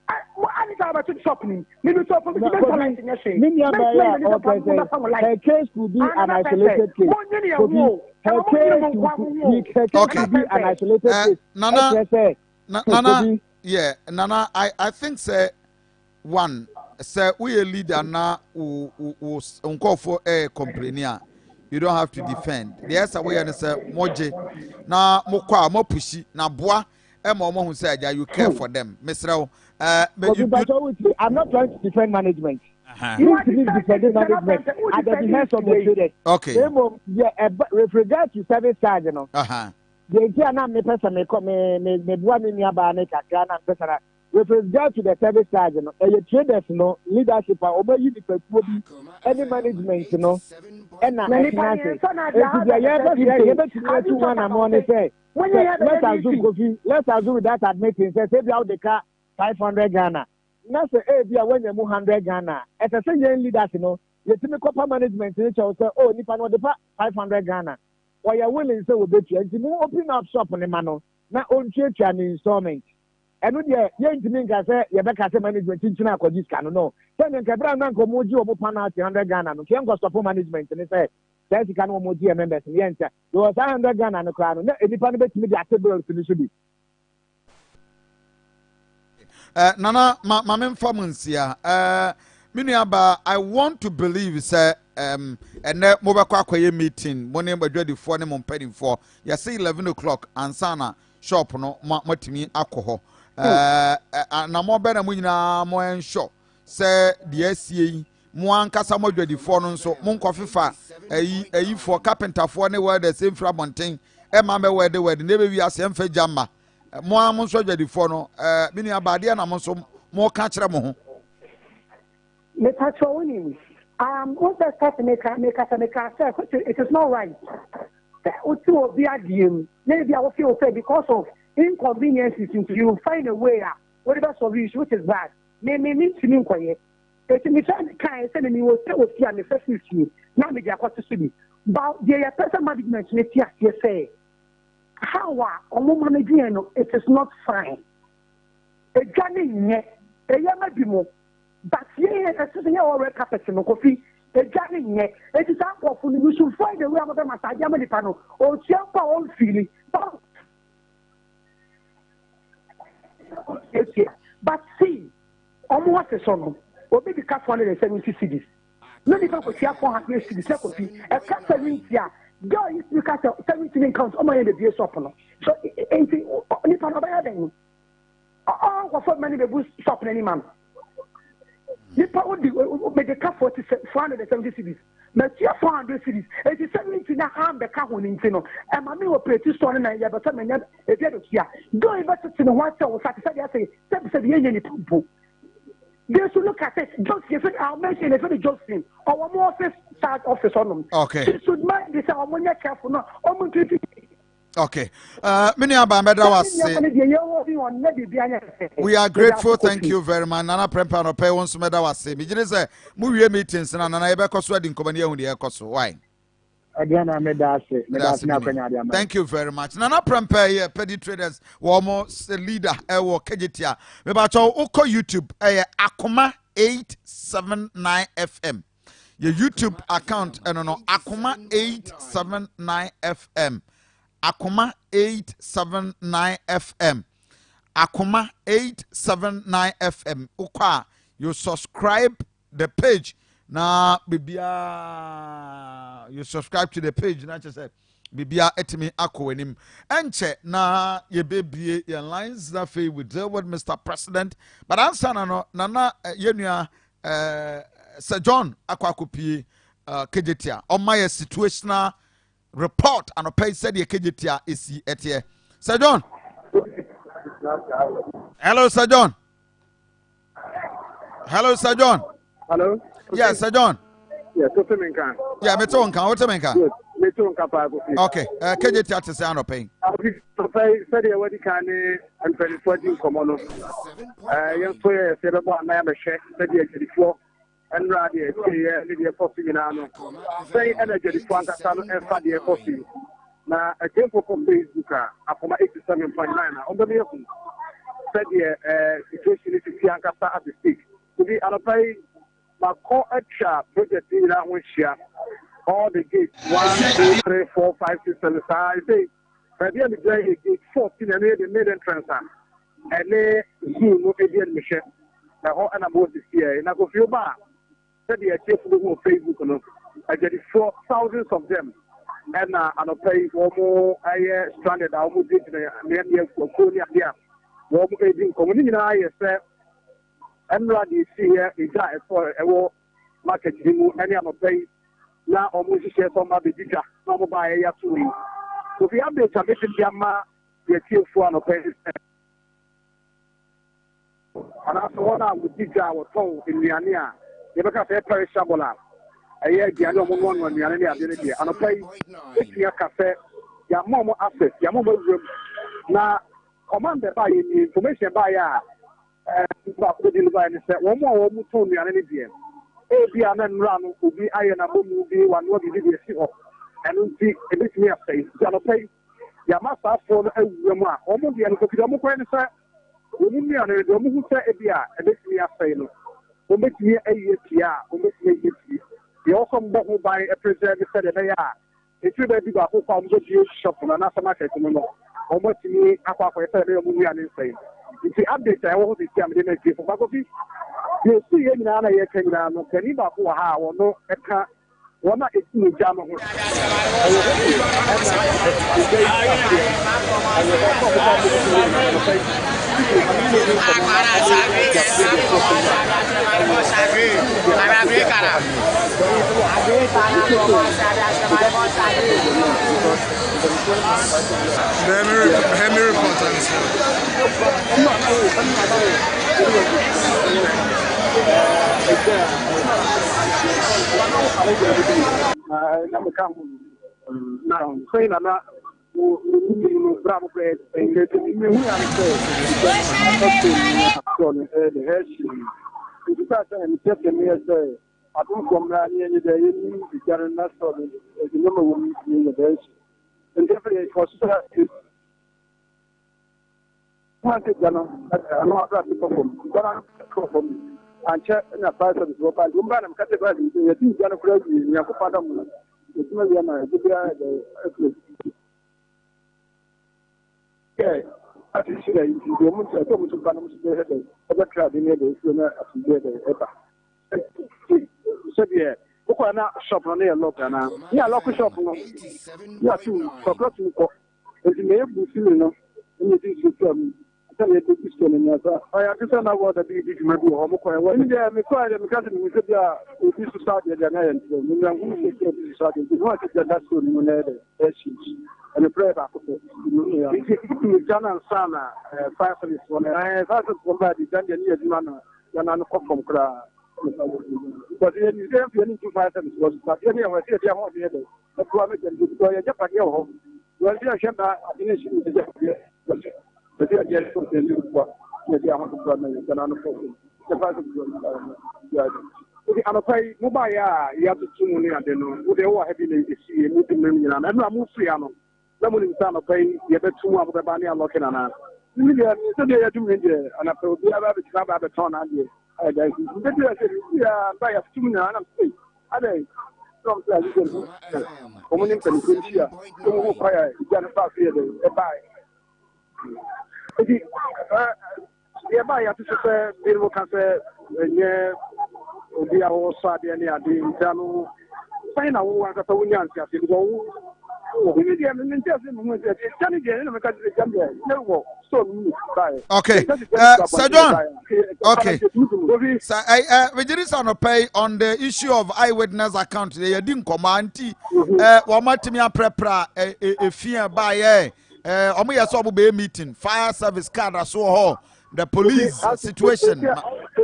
I need to have a shopping. Maybe so for me to her case could be an isolated case. Her case could be an isolated case. Nana, yeah, Nana, I think say one, say we a leader now who uncall for a complainer. You don't have to defend. The answer we are say moje na mokwa mo pushi na boa e mo who say you care for them. Mr. I'm not trying to defend management. You need to defend management at the behest of the traders. Okay. Yeah, with regard to service charge, you know. The idea me person me boa me niaba ne kakra na person. With regard to the service charge, you know, traders, you know, leadership, obey the people, any management, you know, and let's assume that admitting says if you have the car 500 Ghana. Now say hey be when you 100 Ghana. As a senior leaders, you know, you see me corporate management in say oh nipa no the 500 Ghana. Or you willing say we bet you and you open up shop on the man na on church and installment. And when you ntimi nka say you be say management ntina akodi ska no. Say nka bra na nko moji omo pana 100 Ghana no. Kien go stop management ni say say sika no moji members ni enta. You was 100 Ghana no kra no. Na nipa no betimi dey table to so bi. Nana, my informants here. Miniaba, I want to believe, sir. And that mobile quack meeting, morning by ready for them on penny for. You say 11 o'clock, and sana shop no matimi alcohol. And I'm more better when more and shop. Say the SCA, more casa more ready for no so mon coffee fa. A for carpenter for anywhere the same framonting. Emma where they were the neighbor we are same for jammer. More I'm so ready for no. Mini abadi and I'm so more catch them. What the stuff make it is not right. Maybe I will feel fair because of inconveniences. You find a way out. Whatever solution, which is bad. May need to mean quiet. It's me kind of me will say with you and the first issue. Now me get what to see. But the person management you say. How it is not fine. A journey a young but here, as you already captain of Kofi, a journey it is up for you should find a way of them as a Yamani panel or Chiampa own feeling. But see, almost a son, or maybe cut 170 cities. No, because we have 400 cities, a castle here. Girl used to cut 17 counts on my end of the shop. So, anything, only part of everything. All what many people shop any man. The power make the car 470 cities. But 400 cities. It is 17 harm the car when in Tino. And my will pay 2 stone and I have a time and a bit of here. Go invest in one cell, satisfied. I say, 7 people. They should look at it. Just I'll mention if it's Josephine. Our more start office on them. Okay. She should mind this. I'm more careful now. Okay. Many we are grateful. Thank you very much. Nana Prempa no pay once meda was say. Me just say movie meetings na nana ebe koso adi nkomani ehun de ekoso. Why? Aduana thank you very much. Nana Prempa here Petty Traders almost leader ewo kejetia. Me ba cho uko YouTube Akoma 879 FM. Your YouTube account no Akoma 879 FM. Akoma 879 FM. Akoma 879 FM. Ukwa, you subscribe the page. Na bibia you subscribe to the page. Na just say bibia etimi akowenim. Enche na ye baby your lines that fe with deal with Mr. President. But answer no nana yenua Sir John akwakupi kejetia. On my situational report and a page said the KJTA is here. Sir John. Hello, Sir John. Hello, Sir John. Hello. Yes, Sir John. Yes, Kofi Minkan. Yeah, me too. What you mean? Me too. Kofi. Okay. KJ Theatre say no paying. Kofi said you already can and 2014 come on. Young player said about my share. Said you get the floor. And radio, the Kofi Minano. Say energy the Frank Asano and Fadia Kofi. Now a game for Facebook. Akoma 87.9 on the vehicle. Said the situation is Fiancasa at the stick. To be allocated. My core extra project in that one share all the gates 1, 2, 3, 4, 5, 6, 7. I say, but the other day, gate 14 and the made entrance and they soon no Indian mission. The whole animal this year, and I go feel bad. Said the chief on Facebook, I get 4,000 of them, and I pay one more. I stranded. I will get the near Korea. One more aging community. I said. And ready here is that for a market any other place now almost share some of the data number by a two. So we have the submission Yama, the chief one of pay. And after one hour with data was told in the Ania, you look at a perishable. A year, the other one when the Ania ability and a place, your cafe, your mom access, your mobile room. Now, commanded by information by one more told me an energy. A and run will be iron and movie one what you did and see a bit near face. Pay Yamasa for a woman, almost the end of the women and the woman who say a bit near fail. Who makes me a year, who makes me a year. The awesome bottle by a preserve said they are. It should be about who found the shop from another market. Almost me, I thought I said a movie and insane. If you update, I want to see the next for Kofi. You see, any other year came down, no, can you back or how or no, a car, one not it's in the jam of Henry report now, say that Bravo bread and get me who I the head. If you pass and tell me as I don't come down here any day, you can not stop it. The number will meet me in the best. And definitely for is one thing, I'm not going to perform. And check in a price of the global. You buy them category. You think you're going to you have to put them. It's not the yeah, I think the woman said, "Come to Panama today." Other crowd in the sooner as we get ever. So yeah, who are not shop on there local now? Yeah, local shop. Yeah, too. For clothes, as you may have been feeling, anything to tell me. I tell you, this one, I understand what the big maybe home. When they are required, because we said, yeah, we used to start the giant. We are going to start it. We want to get that soon. We need and the prayer back. John and Sana, fire service one. I thought somebody done the near man, and I'm not from Kra. But you don't need to fire service was not any of us here. They want the other. The climate and the Japan home. Well, they are shut out. I didn't see the but they are just something new. Maybe I want to run and the price of I'm afraid Mubaya, you have to tune in. I don't know. They all have been see anything. And I'm not Mufiano. Someone in town of paying, you have 2 of the Bania looking on us. So they are doing it, and I thought, yeah, I have a ton of you. I said, yeah, buy a student, and I'm saying, I don't know. Woman in Pennsylvania, who fire, you can't pass here, buy. Yeah, buy a sister, they will come yeah, we are all sad, and they are doing Jano. Find out who are the Tonians, you go. Okay, Sir John. Okay, so we did this on a pay on the issue of eyewitness account. They didn't command. Wamatimi prepra a fear by omo yaso be meeting fire service card as well. The police situation.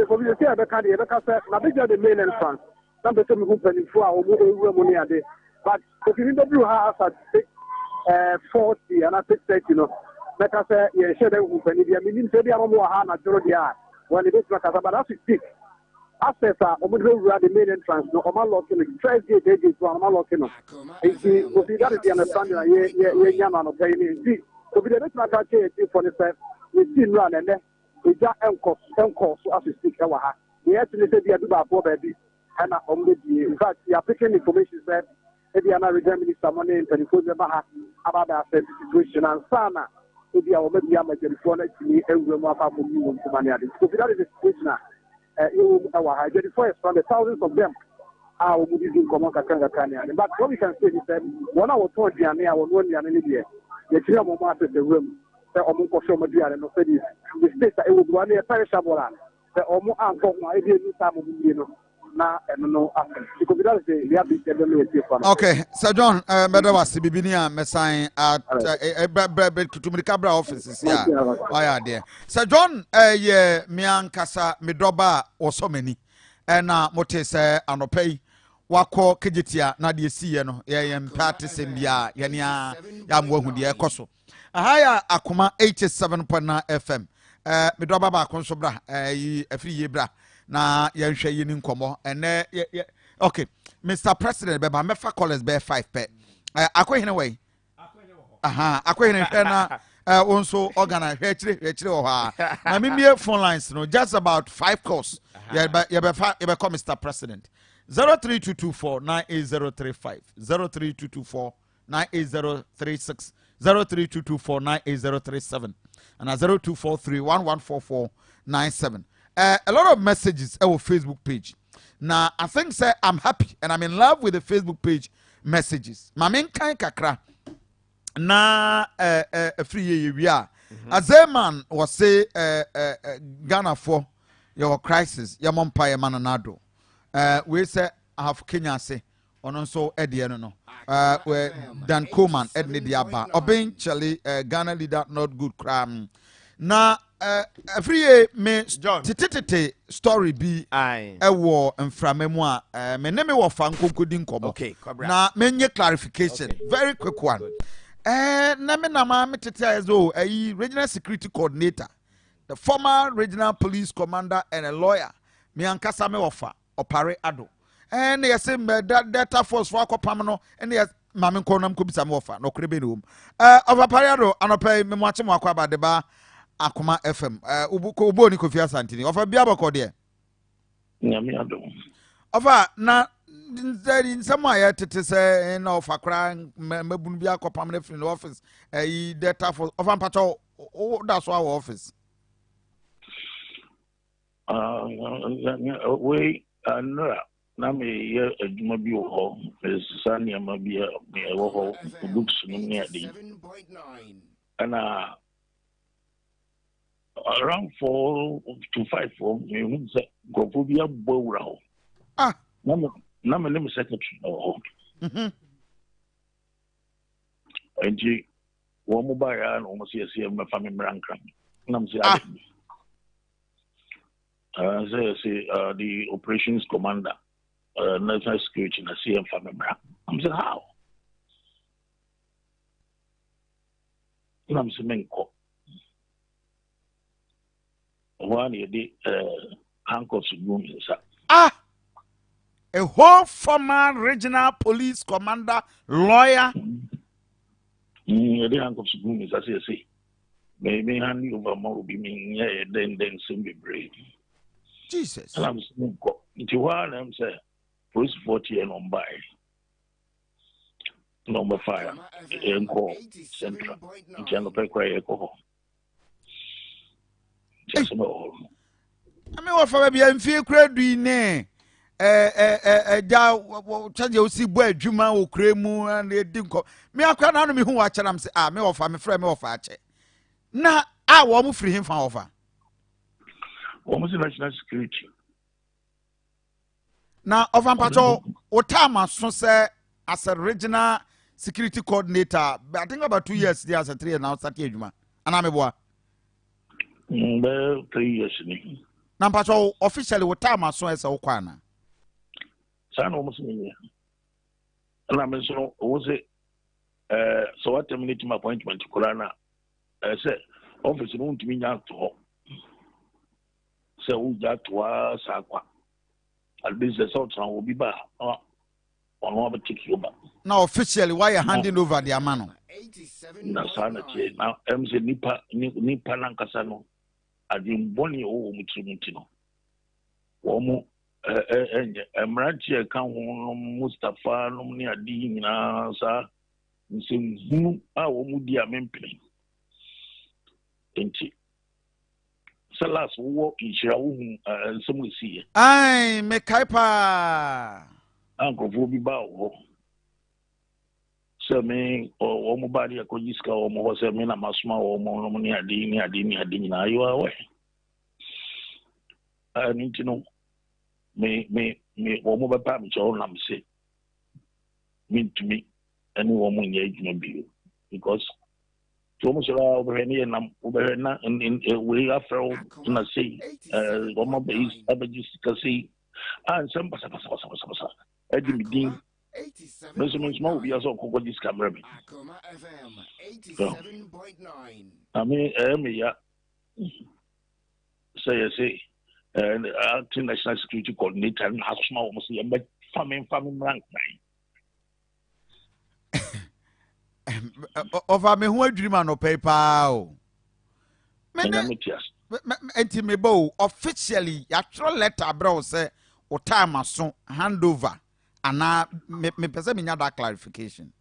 Kofi say the kind the say na be the main entrance. Na be say me go penny for a omo money ade. But Kofi no blue house at 40 and at 6:30 you know. Like I say yeah share them go penny dia me nim say dia mo ha na joro dia. When it is like but that's it. After omo the main entrance no omo lock in first gate to omo lock in. Kofi that is the understanding yeah no pay ni. Kofi the make na say for the say we see run and then we just encourse so as we speak ha. We actually say they do ba for baby and in fact we are picking information that maybe I'm regional minister money in 24 ha about that situation and sana maybe I will maybe am a telephone to me and we will have more money at it. So that is the situation our 24 is from the thousands of them are moving common Kanya. But what we can say is that one hour told the area or 1 year in India, the three more masters the room, the Omuko Shomadia and the states that it would one year perishable. The Omo Anko, my dear Sam, na no after. Because that is the reality. Okay, Sir John, better was the Bibinia Messiah at Tumricabra offices. Yeah, why are there? Sir John, yeah, Mian Casa, Midroba, or so many, and Mote say, and pay. Wako Kejitia, Nadia Siano, Yam Patis in Bia, Yania, Yam Dia Koso. A higher Akoma 87.9 FM. Midroba Consobra, a free yebra. Na yɛnhwɛ yi ni nkɔmɔ ɛnɛ okay Mr. President bɛba mɛfa callers bɛɛ 5 pɛ akɔhene wei akɔhene hwɛ na wonso organize hwɛ akyire wɔ hɔ a na memie phone lines no just about 5 calls yɛbɛkɔ Mr. President 03224 98035 03224 98036 03224 98037 and 0243 114497. A lot of messages on our Facebook page. Now, I think say I'm happy and I'm in love with the Facebook page messages. Mamin kan kakra na free we are. As a man was say Ghana for your crisis, your empire mananado. We say I have Kenya say on also Eddie no. Where Dan Coleman Edney Diaba. Obeying Charlie Ghana leader not good crime. Na free me John titete story bi ewo mframemu a me ne me wo fa nkonkodi nkomo okay na menye clarification very quick one na me na ma metete azo regional security coordinator the former regional police commander and a lawyer me ankasa me wo fa opare ado na yese me data force for akopam no na yes ma me nkonam ko bisa me wo fa no krebe no of opare ado anopai me mo ache mo akwa badeba Akoma FM. Ubo ni Kofi Asante ni. Ofa bia bako de. Nyame adom. Ofa na in some way tete say na ofa kra mabunu bia akopam na free office. Data for ofa mpacho that's our office. We no na me ye adwuma bi wo ho. Sania ma bia me wo ho books no me ade. Ana around 4 to 5 for me go be a bow. Na me name secretary and you one mobile and almost see my family rankram nam say the operations commander national security na CM family I'm say how nam say menko one the handcuffs room inside. A whole former regional police commander, lawyer. The handcuffs room is as I say. Maybe hand you over more be me then soon be brave. Jesus. And I'm saying, it's one I'm saying, police 40 and on by. Number 5, Encore Central, General Pekra Echo. I mean, what for be in fear credi ne charge you see boy juma o kremu and they didn't come. Me akwa na no me hu wa kyerem say me offer me frɛ me offer ache. Na wo mu free him fa offer. Almost national security. Na offer mpacho o time so say as a regional security coordinator, I think about 2 years there as a 3 years now start adwuma. Ana me boa. 3 years ni. Nampacho officially what time aso ese okwana. Sana almost me. And I mentioned was it so I terminated my appointment to Korana. I said office won't mean out to so that was aqua. At least the sort will be back on over take you back. Now officially why you handing over the amano? Na sana che now MC nipa nankasano adin boni o mutino wo emrantie ka ho Mustafa no ni adi nyina sa nsem a wo mu di amempene enti salas wo inshira wo nsem lesi Ai me kaipa ankofo bi ba wo se me o mo ba dia ko jiska o mo se me na masuma o mo no ni adi nyina yo awe ani tino me wo mo ba pa mi cho na me se me to me any woman ye adwuma bio because so much over here na over na in we after na say wo mo ba is abajis ka say and some basa edi mi din measurements mo bi aso ko dis camera me Akoma FM 87.9 me ya say and acting national security coordinator and asuma wo say em family rank 9 over me who dream no paper o enti me bo officially ya throw letter bro say o time aso handover ana me pese me nya that clarification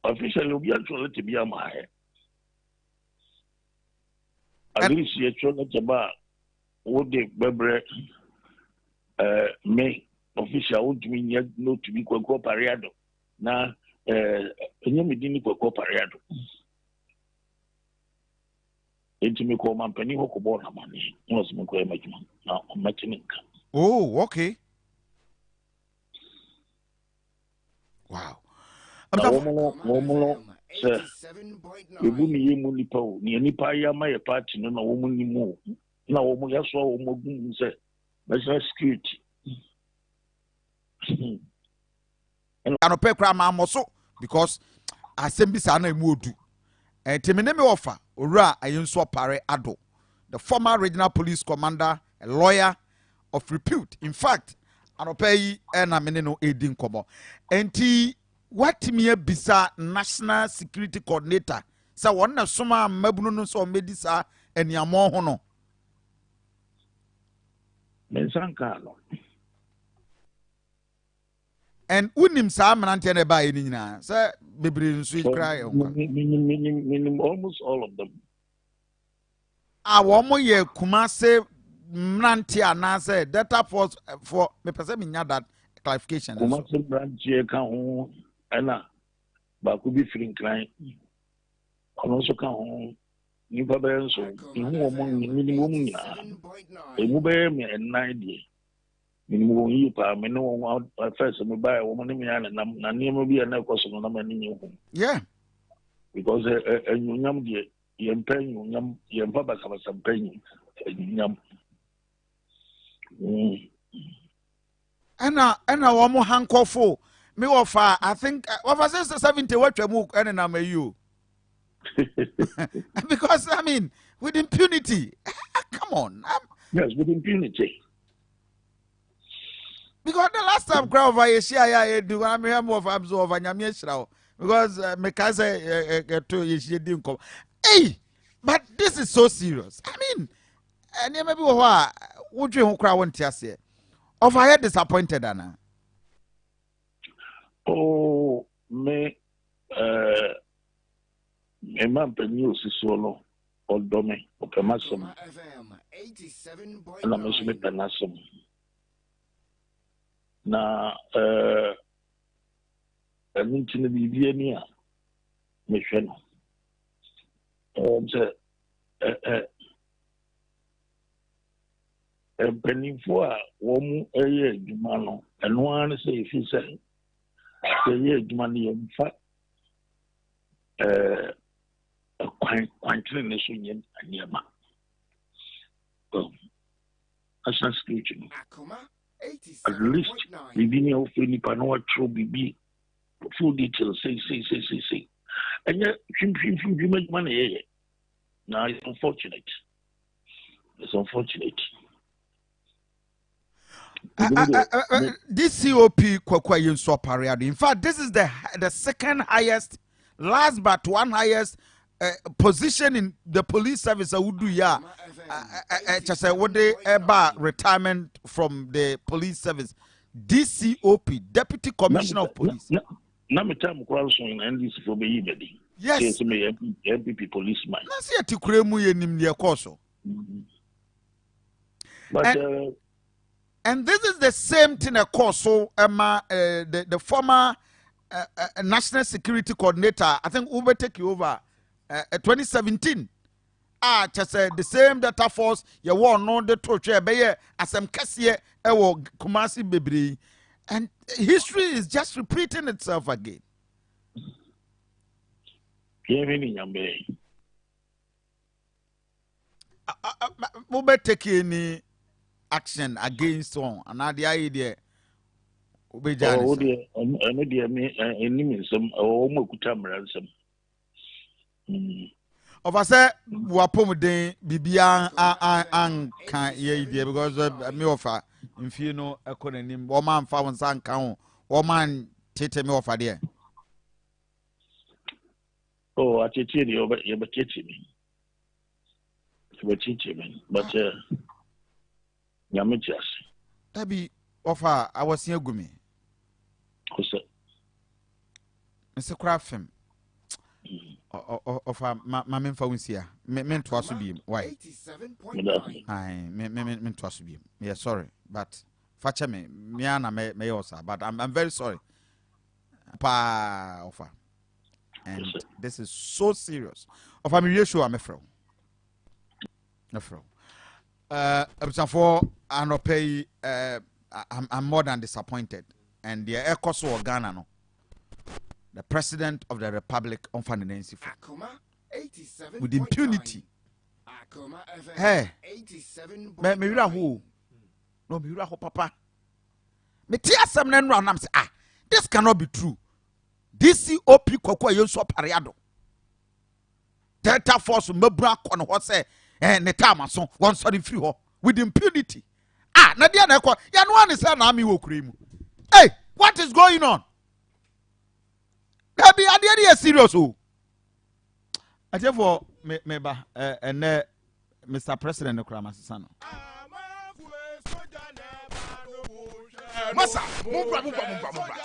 officially we actually to be am high at least you actually to ba wo de bebre me official would mean no to be kwa pariado na enye me dini kwa pariado enti me ko mampani ho ko bo na mani no so me ko emajuma na machininka. Oh, okay. Wow. Womo sir. Ebu ni yemu nipa o. Ni nipa ya ma ye party no na womo ni mu. Na womo ya so womo gun se national security. And I pay cry ma moso because asem bi sa na emu odu. Temene me offer owura ayenso pare ado. The former regional police commander, a lawyer of repute. In fact, anopai na mene no edin komo. Enti what me bisa national security coordinator. Sa won na soma mabunu no so medisa eniamo ho no. Mensanka no. And unim sa manante na ba ni nyina. Sa bebre nso cry almost all of them. Womo ye Kumase mranti anase data force for me pese me nya that clarification. Kumase branch ka ho ana ba ku bi free clan ono so ka ho ni ba be so ihu omo minimum nya emu be me enai die minimum yi pa me no first me buy omo ni me na niam bi na ko so na ma ni hu. Yeah, because enyunyam die yempenyu nyam yempa basa mpenyu nyam ana womo hankofo me offer I think over 70 watwamu ene na mayu. Because I mean with impunity. Come on. Yes, with impunity. Because the last time crowd over Asia do I mean more of absorb nyame hira because me ka say to yeshie di nkom. Hey, but this is so serious. I mean, and maybe would you cry one tear? Of I had disappointed, Anna. Oh, me, a man per news is solo, or dome, or permassum, and I'm a smith and assum. Now, I mean, to be near, Michelle. Pennyfo a wɔn ɛyɛ adwuma no ɛno ara ne sɛ efi sɛ ɛyɛ adwuma no yɛ mfa kwantene ne so nyɛ nneɛma national security. Akoma, At least, we 87.9. didn't have any panel BB full details. Say. And yet, you make money. Now it's unfortunate. This COP Kwakwayin Swapariado. In fact, this is the second highest, last but one highest position in the police service. Just would they ever retirement from the police service? DCOP, Deputy Commissioner of Police. Now, my time crossing and this for me, yes, MPP policeman. Let's see to Kremu in the Koso. But and this is the same thing, of course. So, the former National Security Coordinator, I think, Uber take you over 2017. Just the same data force. You won't know the torture, but as I'm Cassia, Kumasi Bibri, and history is just repeating itself again. Uber take any action against one another idea. Of I said, Wapomode, Bibia, and can't ye because me offer if you know a could woman found some count, woman take me off a dear. Oh, I teach you, but you're teaching me. But Yamichas. That be offer, I was here, Gumi. Mr. Craft of my men for here. Meant to us to be why? 87.9. I meant to us to be. Yeah, sorry, but Facha me, Miana may also, but I'm very sorry. Pa offer. And this is so serious. Of I'm really sure I'm a fro. For I pay. I'm more than disappointed, and the echoes of Ghana no. The President of the Republic on finance with impunity. Hey, me who? No, me who papa. Me tia some men run. I'm say this cannot be true. DCOP Kwakwayin Swapariado. Delta Force mebra kon ho say ne tamaso one sorry free ho with impunity. Na dia na ekwa ya no one say na me wo kuremu. Hey, what is going on? Be a serious. I therefore me ba Mr. President no krama sano. Masa, mumba.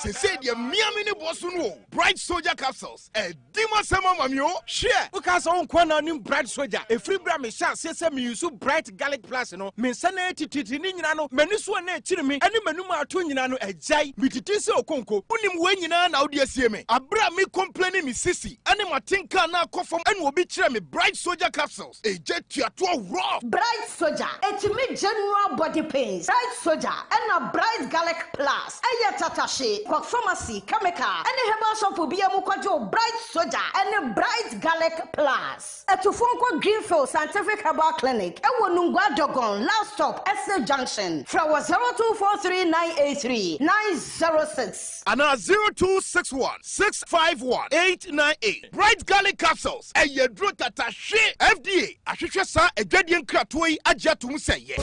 Say the miamini bosuno. Bright soldier capsules. Dima sama mamio. Share. Because on kwana nim bright soldier. A free bra me sha say me use bright garlic plus no. Me sana tititi ni nyina no. Mani so na chiri me. Ani manu ma ato nyina no ejai. Mititi se okonko. Unim we nyina na odi asie me. Abra me complaining me sisi. Ani matinka na akofom ani obi chire me bright soldier capsules. Eje tuato raw. Bright soldier. Etimi general body pains. Bright soldier. And a bright garlic plus. Eya tatashi. Kwa pharmacy, chemical. Any herbal shop will be able to bright soldier and a bright garlic plus. Etufonko Greenfield Scientific Herbal Clinic. Ewo Nungwa Dogon. Last stop. Esther Junction. Flower 0243-983-906. And 0261-651-898. Bright garlic capsules. Eya dro tatashi. FDA. Ashishwa sa ejadien kratoi ajatum seye.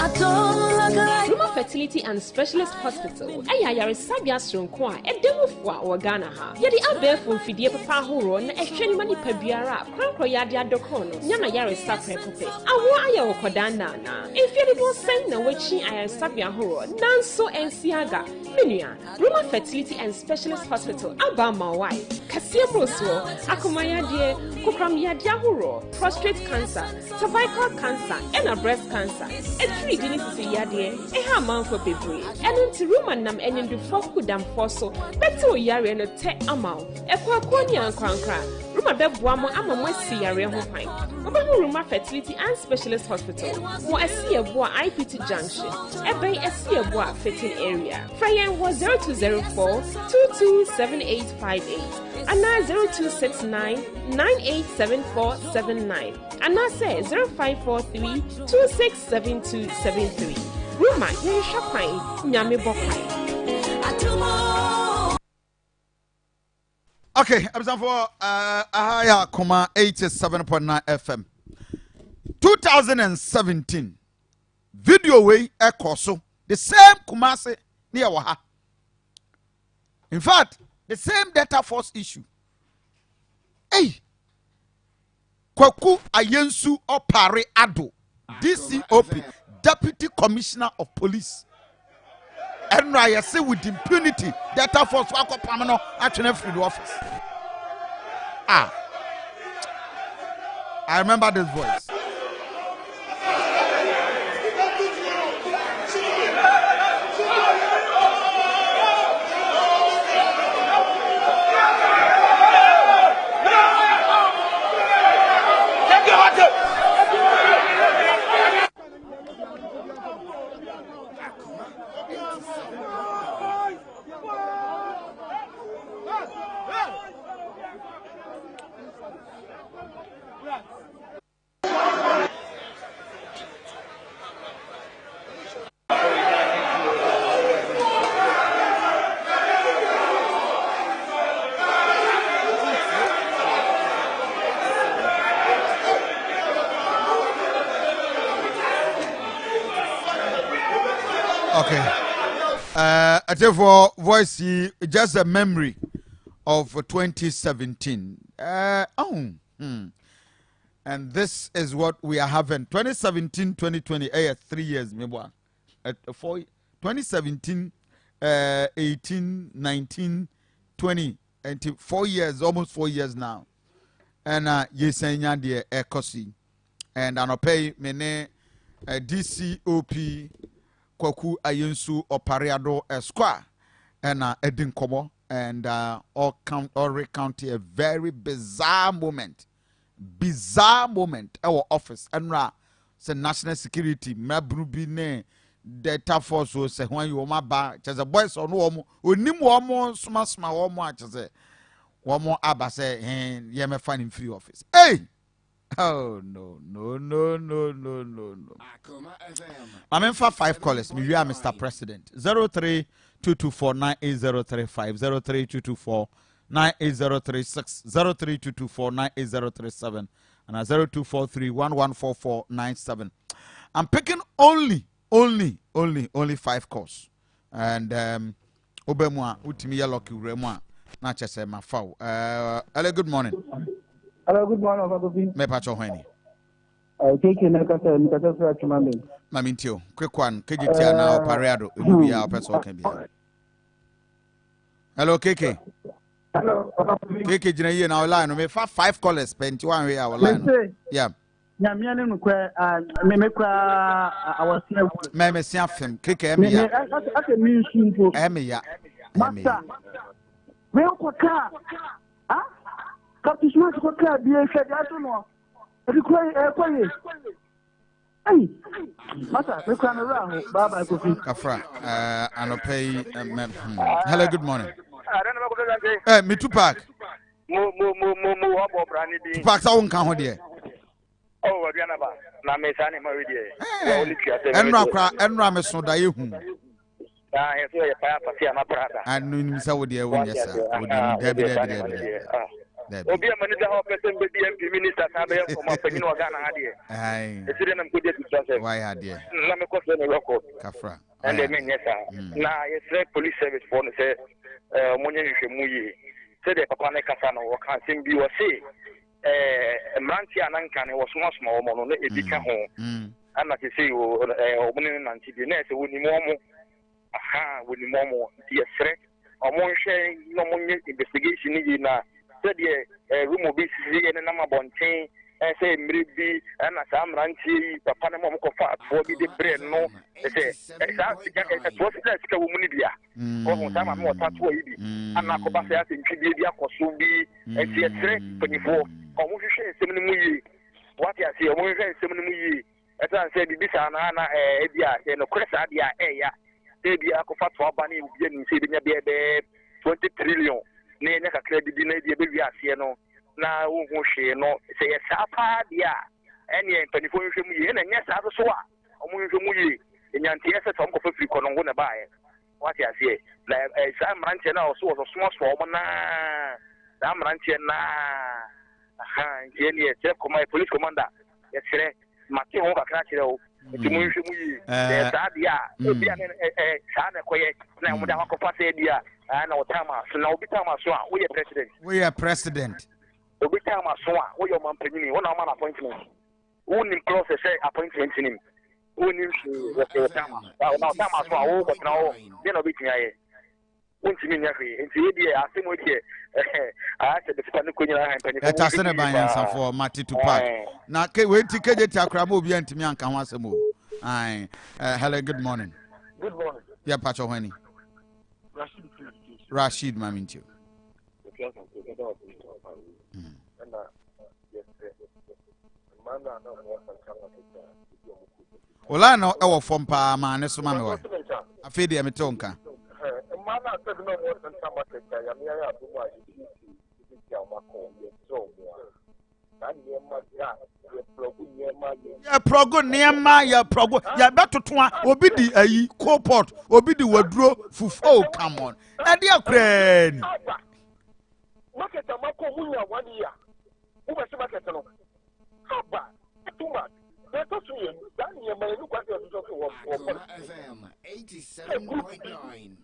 Ruma Fertility and Specialist Hospital. Ayayare sabia sronkwa edemufwa wa Ghana ha. Yedi abefo mfidie papa horo na ehwani mani pabiara kwankro yade adokono. Nyama yare sapre pope. Awo aya wokodana na. Efiede do sen na wachi ayare sabia horo. Nanso ensiaga. Menua. Ruma Fertility and Specialist Hospital. Abama wai. Kasie broswo. Akoma yade, kokram yade horo. Prostate cancer, cervical cancer, and breast cancer. Etri dini sisi yade. Eha manfo bebre. Enti Ruma nam enyendu foku dam foso. Beto yare no te amount. Ekwa kwani ankwankra. Ruma beboa mo ama mwesi yare ho kwan. Obahu Ruma Fertility and Specialist Hospital. Mo asi eboa IPT Junction. Ebe asi eboa fitting area. Frayen was 0204-227858. Ana 0269-987479. Ana say 0543-267273. Roma, Shapai, Nyame Bokai. Okay, I'm for Ahaya Akoma 87.9 FM. 2017 video way ekoso the same Kumasi near Waha. In fact, the same data force issue. Hey, Kwaku Ayensu Opare Ado, DCOP, Deputy Commissioner of Police. And I say with impunity, data force wako pamano actually free the office. Ah, I remember this voice. Okay. Therefore, voice just a memory of 2017. And this is what we are having. 2017, 2020, 3 years, maybe 2017, 18, 19, 20, and 4 years, almost 4 years now. And yes, the ekosi, and I pay many DCOP. Kwaku Ayensu Opariado Esquire and Edin Kobo and all recount a very bizarre moment. Our office and say national security Mabrubine data force will say when you ba just a boys on nim womo sma womo say womo aba say ye me find in free office. Hey! Oh no. I'm in for 5 callers. We are Mr. President. 03-224-98035, 03-224-98036, 03-224-98037, and 0243-114497. I'm picking only 5 calls. And Obemwa utimi ya lucky remwa na chese mafau. Hello, good morning. Hello, good morning, Kofi. Me pacho hweni. Take na kasa fra chumame. Mamintio, quick one. Kejitia na Opariado. Ubia opeso can be. Hello, KK. Hello, KK jina here na line. Me fa 5 callers spent 1 way our line. Yeah. Na me anu kwa me kwa awasia. Me sia fem. KK em ya. Ake mi shimpo. Em ya. Master. We kwa ka. Ah? Kapishma kwa ka biye shedi atuno. Hey, Masa, we can around. Bye, Kofi. Kafra, Anopay. Hello, good morning. Hey, me Tupac. Tupac, I won't count here. Oh, Aduana, na me sani maridi. Enra me so da yehu. Yeso ye pa pasia na prada. Anu ni sa wo de wo nyesa. Wo de Debi. Obi amani ho person be MP minister na be Akoma panyin wa Ghana ade. Ai. Esire na mkodi tu sase. Why ade? Na me ko se no record. Kafra. And they mean yes na yesre police service for say monye hwehwemu yi. Say the papa na kasa no wo kan sem bi wo say mranti ananka ne wo small wo no edika ho. Ana se say wo omune nanti bi na se woni mo aha woni mo yesre omonhwe no monye investigation ni na said room will be seeing a number bontain and say maybe and as I'm ranty papa na mo ko fa for the brain no say it was like a woman dia o sama mo tatu yi bi ana ko ba say asentwi bi akoso bi and see 324 o mo hwehwe nsem no mu yi what you say o mo hwehwe nsem no mu yi eta say bi bisa na e bia no kresa dia ya e bia ko fa to aba na e bia ni say bi nya be 20 trillion ne nya kakra didi na die be wiase no na wo ho hwe no se ye sa pa dia ene mpanifo hwe mu ye na nya sa so a omo hwe mu ye nyantie se tom ko free ko no ngo na bae what you say na sa mranche na so small na sa mranche na aha jeni e chef police commander e sere mate ho kakra kire o ti mu nhwe mu yi sa dia e bia sa na koye na mu da wakofa se dia na otama so na obi tama so a we president obi tama so a we man panyini wona man appointment woni close say appointment nim woni we tama na otama so a wo ko na wo de no bi tiaye wonti mi nyafe enti we dia asemo die a se de fani ko nyina han panyini eta se ne ban yansa for mati to park na ke we ti keje ti akra ma obi antimi anka ho asemo ai hello good morning yeah pacho hwani Rashid Mamintiu. Ola no e wo fom pa ma ne so ma me wo. Afi de me tonka. Ya progo niema ya progo ya betoto a obi di ayi coalpot obi di waduro fufu come on e dey akran market amako munya 1 year who be market no haba too much they to see you dan ye man you kwase so so FM 87.9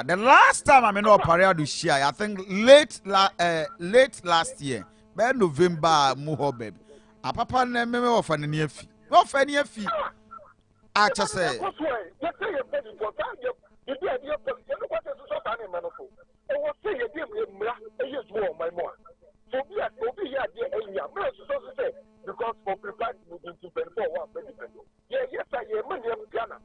the last time I mean Opariado share I think late last year by November muhobe a papa na me ofa ne afi ofa ne afi a cha say because for prepared moving to 24 yes I Ghana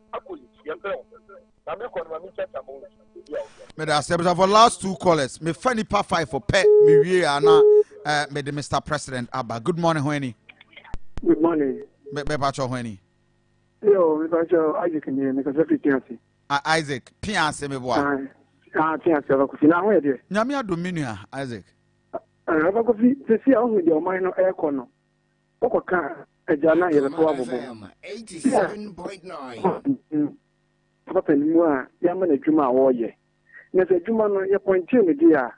me da say for last two callers me funny pa 5 for pet me wie ana me the Mr. President Abba. Good morning Hweni. Good morning. Me pacho Hweni. Yo, me pacho Isaac ni me ka se fiansi. Isaac, fiansi me boy. Fiansi ba ko fina ho ye de. Nyame adominu Isaac. Ba ko fi se si ahun de o man no e ko no. Oko ka ejana ye to abobo. 87.9. Papa ni mu a ya ma na dwuma a wo ye. Na se dwuma no ye pointi me dia.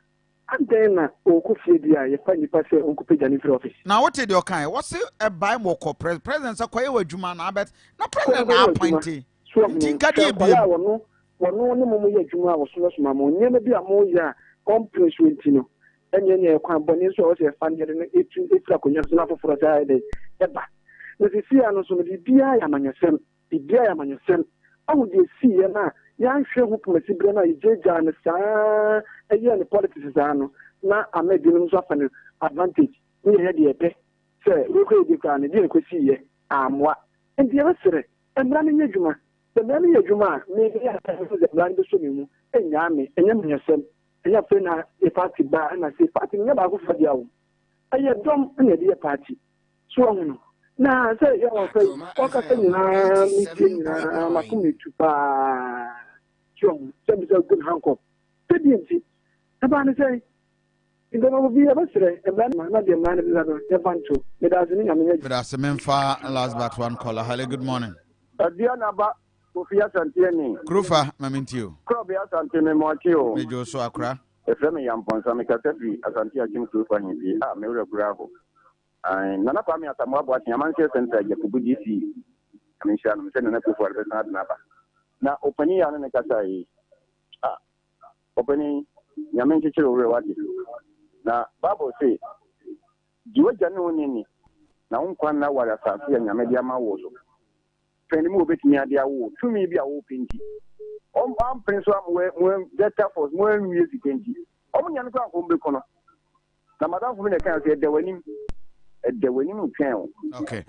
Adena okufie dia ye fa nipa se onkupeja ni free office. Na what dey okan? What say e buy more president say kwaye wadwuma na bet na president na appointed. Tinka dey bi. Wono ne mo ye dwuma wo so so ma mo nyema bi a mo ya companies wenti no. Enye kwan boni so o se fa ndie no etu akonya so na foforo sai de eba. Na se si ano so no bia ya manyesem, bia ya manyesem. Awu de si ye na ya nhwe ho pomasi bre na ijeja na saa eye ne politics ano na amedi no so afa ne advantage ni ye de ebe se we ko edi ka ne de ko si ye amwa ndi e besere emra ne nyadwuma emra ne nyadwuma me ya ta so de emra ne be so mu enya me enya mnyesem enya fe na e party ba na se party ne ba ko fa dia wo eye dom ne de party so hono na say ya wa say o ka say na meeting na makumi tupa chong sem so good hanko pedienti e ba ne say ndo no bi e ba sire e ba na de man bi da e bancho me da zini ya me da se memfa last but one caller. Hello, good morning. Aduana ba Kofi Asante ni Krufa mamintio Kofi Asante me moatio me jo so akra e fe me yamponsa me kasefi Asante akim Krufa hibi me wura bravo nana kwa mi atamu abo ati yamanse center ya kubudi si amisha no msene na kufu albe na adnaba na opani ya ne kasa yi opani yamanse chiro we wadi na babo say diwe janu nini na unkwa na wala safi ya nyamedi ama woso peni mu obetimi ade awo tumi bi awo penti am prince am we data force mo music penti omunya no kwa kombe kono na madam fu me kan say de wani okay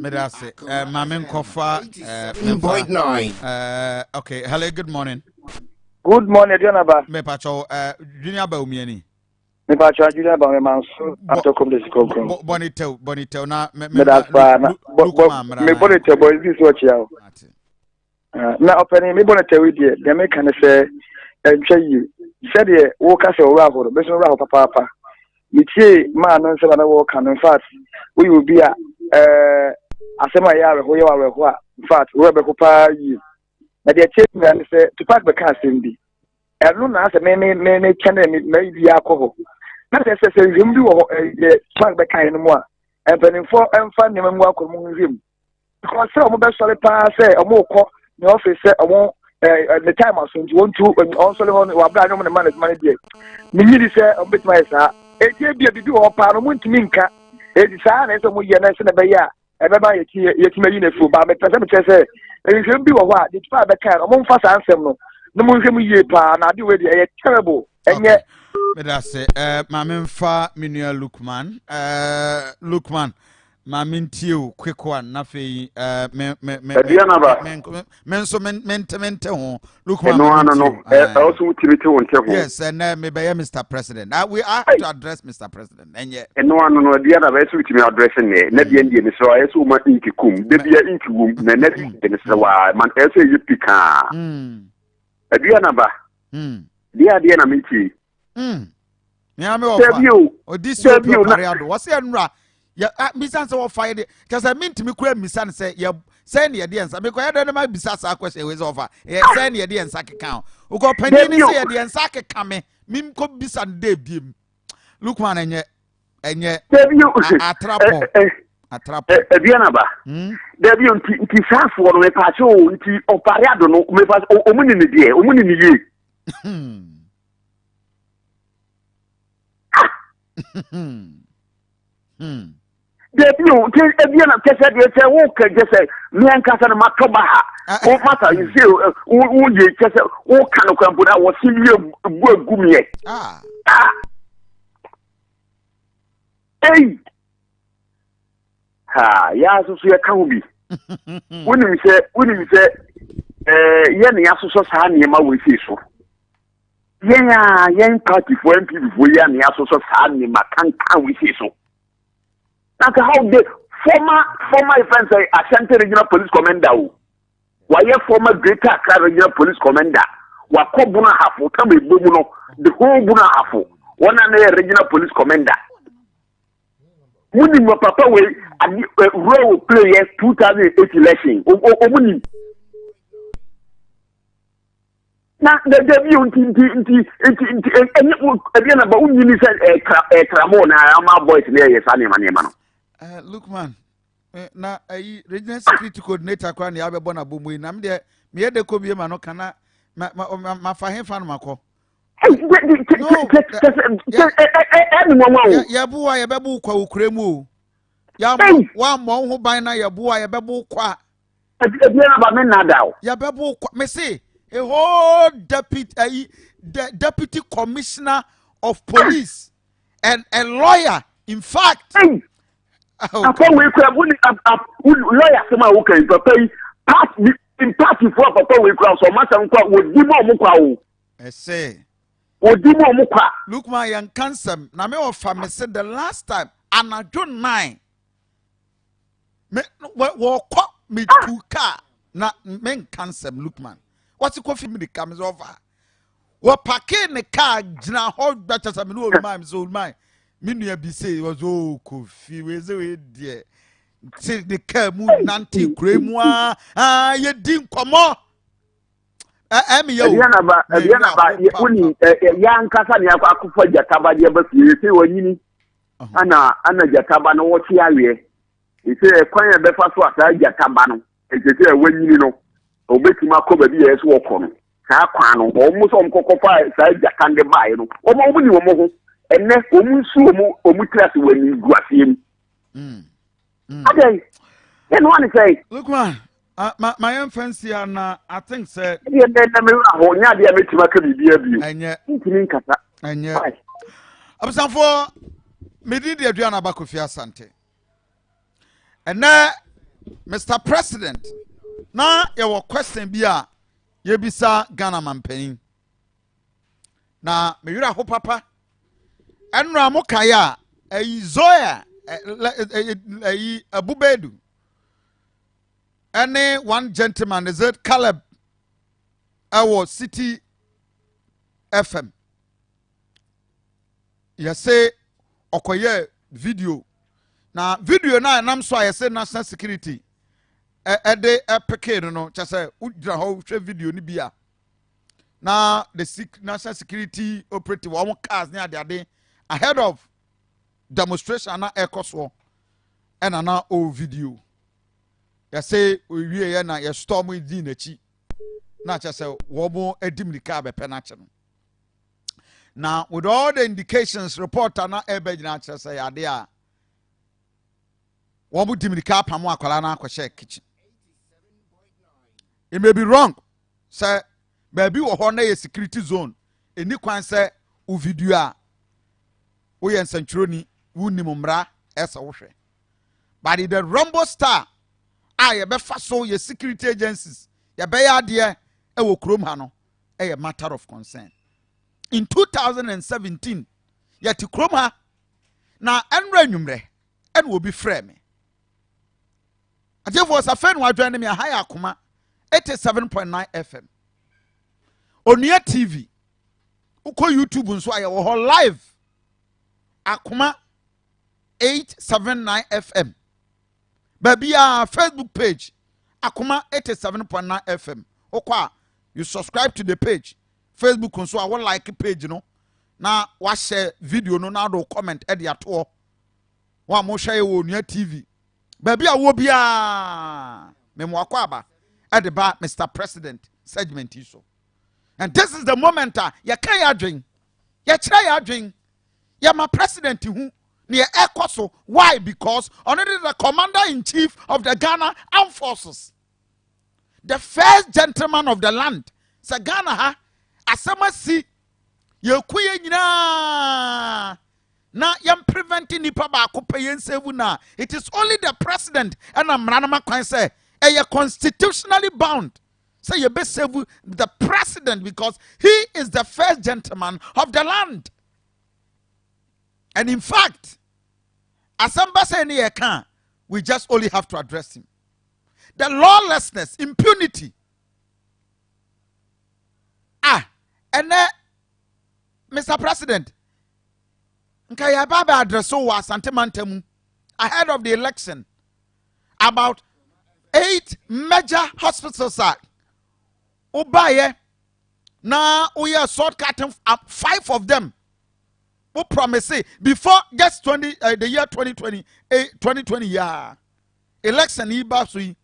me da say mamen kofa 9.9 okay hello good morning Aduana ba me pacho junior ba umiani me pacho junior ba me manso atokom de sikoko bonito na me da fa na me bonito boy this watch ya na openi me bonito we die de me kan say entwe yi said ye wo ka se wo ahoro be so wo papa mitie ma no nse na wo kan in fact we will be asema ya we ho a in fact we be ko pa yi na de check me and say to pack the car bi elu na ase me chane me bi akọ na se nzim wo de pack the car no mo a empanimfo emfa ne mu akọ mu nzim because say omo be sori pa say omo kọ the office say omo the time as you want to also on wa bra no management dey me nyiri say omo bet my sa etie bia bibi wo pa no muntimi nka edi saa na so mo ye na se na be ya ebeba yeti mayi na fu ba me pese me chese nhwem bi wo ho a de tpa be kan omo mfa sa ansem no no mo nhwem yie pa na de we de terrible enye me da se ma me mfa menua Lukman ma mentiu quick one na fe me so mente ho Lukman no also utimite ho nte ho yes and me be Mr. President we have to address Mr. President enye no Aduana be so utimi address ne na de ndie ne so ayeso ma inki kum de bia inki wum na na de ne so wa man ese yipika Aduana ba dia na miti me ofa odisi pro pariado wose enra ya misan se wo fire de kasa mintimi kura misan se ya say ne de ensa me ko ya de ma bisa sa question we ofa say ne de ensa keka o ko panini se ya de ensa keka me mim ko bisa de biem Lukman enye atrapo Aduana ba Debi nti safo no me pa cho nti o pariado no me pa o muni ne de o muni ne ye Debi o ke Aduana kese de se wo ke jese me ankasa na matoba ha o mata you see wo ye kese wo kan ko ambuda wo silie bu agumie Hey ha ya so ya kan bi woni se ye ne asoso saa ne ma we fi so yen party for MP before ya ne asoso saa ne ma kan we fi so like how the former friends say Asante regional police commander why former Greater Accra regional police commander wa ko buna hafo kam ebomu no the whole buna hafo one na regional police commander Muni mo papa we role play 2008 election. Muni. Na the debut inti na ba unyi say kramo na ama boys na yes ani ma no. Lukman. Na regional security coordinator kwa na abebo na bomu na me de ko bie ma no kana ma fa hefa no makọ. Yabuwa yabebu kwa ukremu wa mo ho ban na yabuwa yabebu kwa yabebu kwa me say a whole deputy commissioner of police and a lawyer in fact lawyer sema wo kan papa party for papa we kwa so masa nkwa wo di mo kwa o say Odimo omukwa Lukman yan cancel na me ofa me say the last time anajo 9 me wo ko me tuka na me cancel Lukman what Kofi me the comes over wo parking the car gina ho better say me no man so man me nua bi say was Kofi we say we there say the car mu nanti kremu ye din komo Aduana ba uni ya nkasa ne akufo jataba je ba fi se wanyini ana jataba no wo ti awe ise kwan ya be fa so ata jataba no ese wanyini no obetuma akoba bi yeso woko no saa kwan no o mu so mkokofa saa jakande bae no o mo ni wo mo ho enne o mu nsu o mu class wani guasiem adai eno one say Lukman my own fancy and I think said I'm some for me did the Aduana Kofi Asante. And now Mr. President now your question be ye bisa Ghana man paying. Na me yura ho papa enra mo kaya Zoya Abubedu. Any one gentleman is it Caleb our City FM. You say okoye video na video na nam so I say national security de peke no kyɛ sɛ wogyina hɔ hwɛ video ni bia na the national security operative wɔn cars ne ade ahead of demonstration na ɛkɔ so ɛna na o video yɛsɛ owie yɛ na yɛ storm di n'akyi na kyɛ sɛ wɔn adi mirika abɛpɛ n'akyɛ no na with all the indications reporter na ɛbɛ gyina kyerɛ sɛ yɛade a wɔn di mirika apam akwara na akɔhyɛ kitchen. It may be wrong. Say, baby, or honor a security zone. Any kwan say, u video a we en centuroni wuni mumra esa wohwe. But the Rumble Star, ye be so ye security agencies, ye be ya de e wo krom ha no, a matter of concern. In 2017, ye ti krom ha na enra nwumre en wo bi frɛ me. Ajefo sa fe no adwane me a high Akoma 87.9 FM. Onua TV. Uko YouTube nso aye wo live. Akoma 879 FM. Babia Facebook page. Akoma 87.9 FM. Okwa you subscribe to the page. Facebook nso awo like page no. Na wa share video no na do comment e de ato. Wa mo share wo Onua TV. Babia wo bia memo akwa at the bar, Mr. President, segment iso. And this is the moment ya can ya drink. Ya try ya drink. Ya my president who near Ekoso. Why? Because already the commander-in-chief of the Ghana Armed Forces, the first gentleman of the land, sa Ghana ha asama si ye kuye nyina na yam preventing nipa ba ko payen sevu na. It is only the president and amranama kwan say are constitutionally bound. So you best save the president because he is the first gentleman of the land. And in fact, as somebody can, we just only have to address him. The lawlessness, impunity. And Mr. President, nkaya baba address wa Asante mantemu ahead of the election about 8 major hospitals are Ubaye na uye shortcut 5 of them who promise before just the year 2020 year election ibasui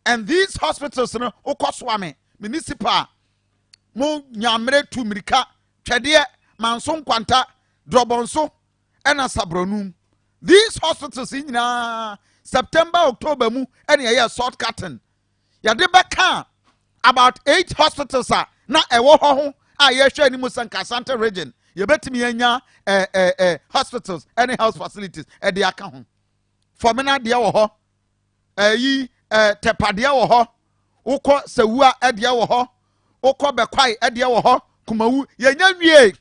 and these hospitals no ukoswame municipal mo nyamre tu mirika twede manso kwanta drobonso ena sabronum these hospitals in September, October, mu any year short cutting. Ya de beka about 8 hospitals are na ewo ho ye hwe ni musanka Asante region. Ye betimi anya hospitals, any health facilities e de aka ho. Formina de wo ho. Tepade wo ho. Ukọ sewua e de wo ho. Ukọ bekwai e de wo ho. Kumawu ye nya nwie.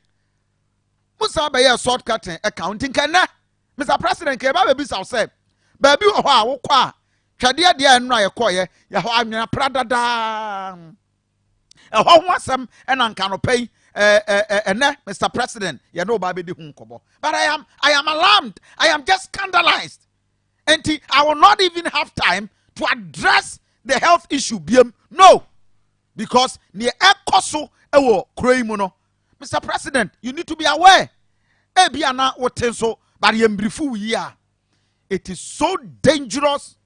Musa be ye short cutting accounting kana. Mr. President ke ba be bisa say baby ho a wo kɔ a twade de anu a yɛkɔye yɛ ho anwena pradada ɛhɔ ho asɛm ɛna nka no pɛi ɛnɛ Mr. President yɛ no ba be di hu nkɔbɔ but I am alarmed. I am just scandalized and I will not even have time to address the health issue biem no because ne ɛkɔso ɛwɔ kroi mu no Mr. President you need to be aware bia na woten so but yembrifu yi a it is so dangerous.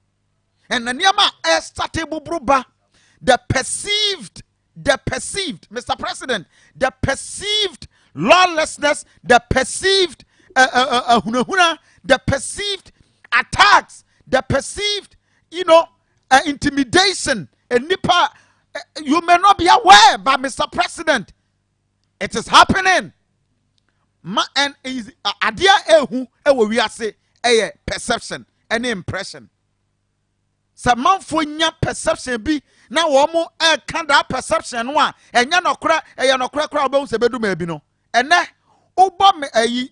And the Nyama started Bubruba. The perceived, Mr. President, the perceived lawlessness, the perceived the perceived attacks, the perceived, intimidation. And Nipa, you may not be aware, but Mr. President, it is happening. And is adia ehu ewo wiase eye perception any impression. Samanfo nya perception bi na wo mo ka da perception no a enya nokora eye nokora kora obo se bedu ma bi no ene ubo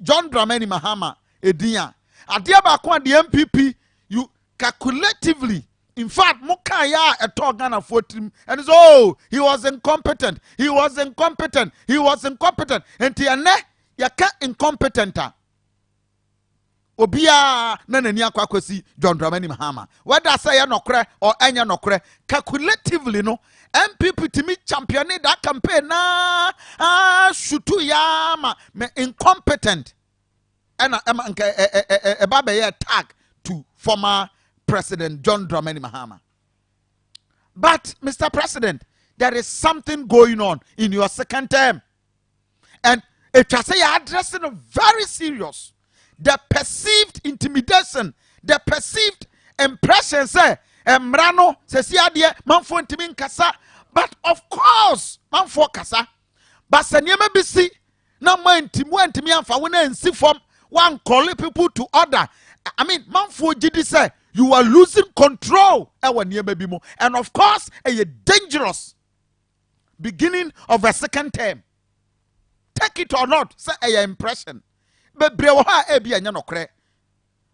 John Dramani Mahama edin a ade ba ko de MPP you calculatively in fact muka ya eto Ghana for team and so he was incompetent enti ene ya ka incompetent obia na nani akwa kwesi John Dramani Mahama whether say ya nokre or enya nokre calculatively no MPP timi championing that campaign na shutu ya ma incompetent and a baba tag to former President John Dramani Mahama. But Mr. President, there is something going on in your second term, and it was say you're addressing a very serious. The perceived intimidation, the perceived impression, say, Mrano, Cecilia, Manfo Intimin Kasa, but of course, Manfo Kasa, but Sanyama BC, no man Timwan for one and see from one calling people to order. I mean, Manfo Gidi say, you are losing control, and of course, a dangerous beginning of a second term. Take it or not, say a impression. But brewa e bia nya nokre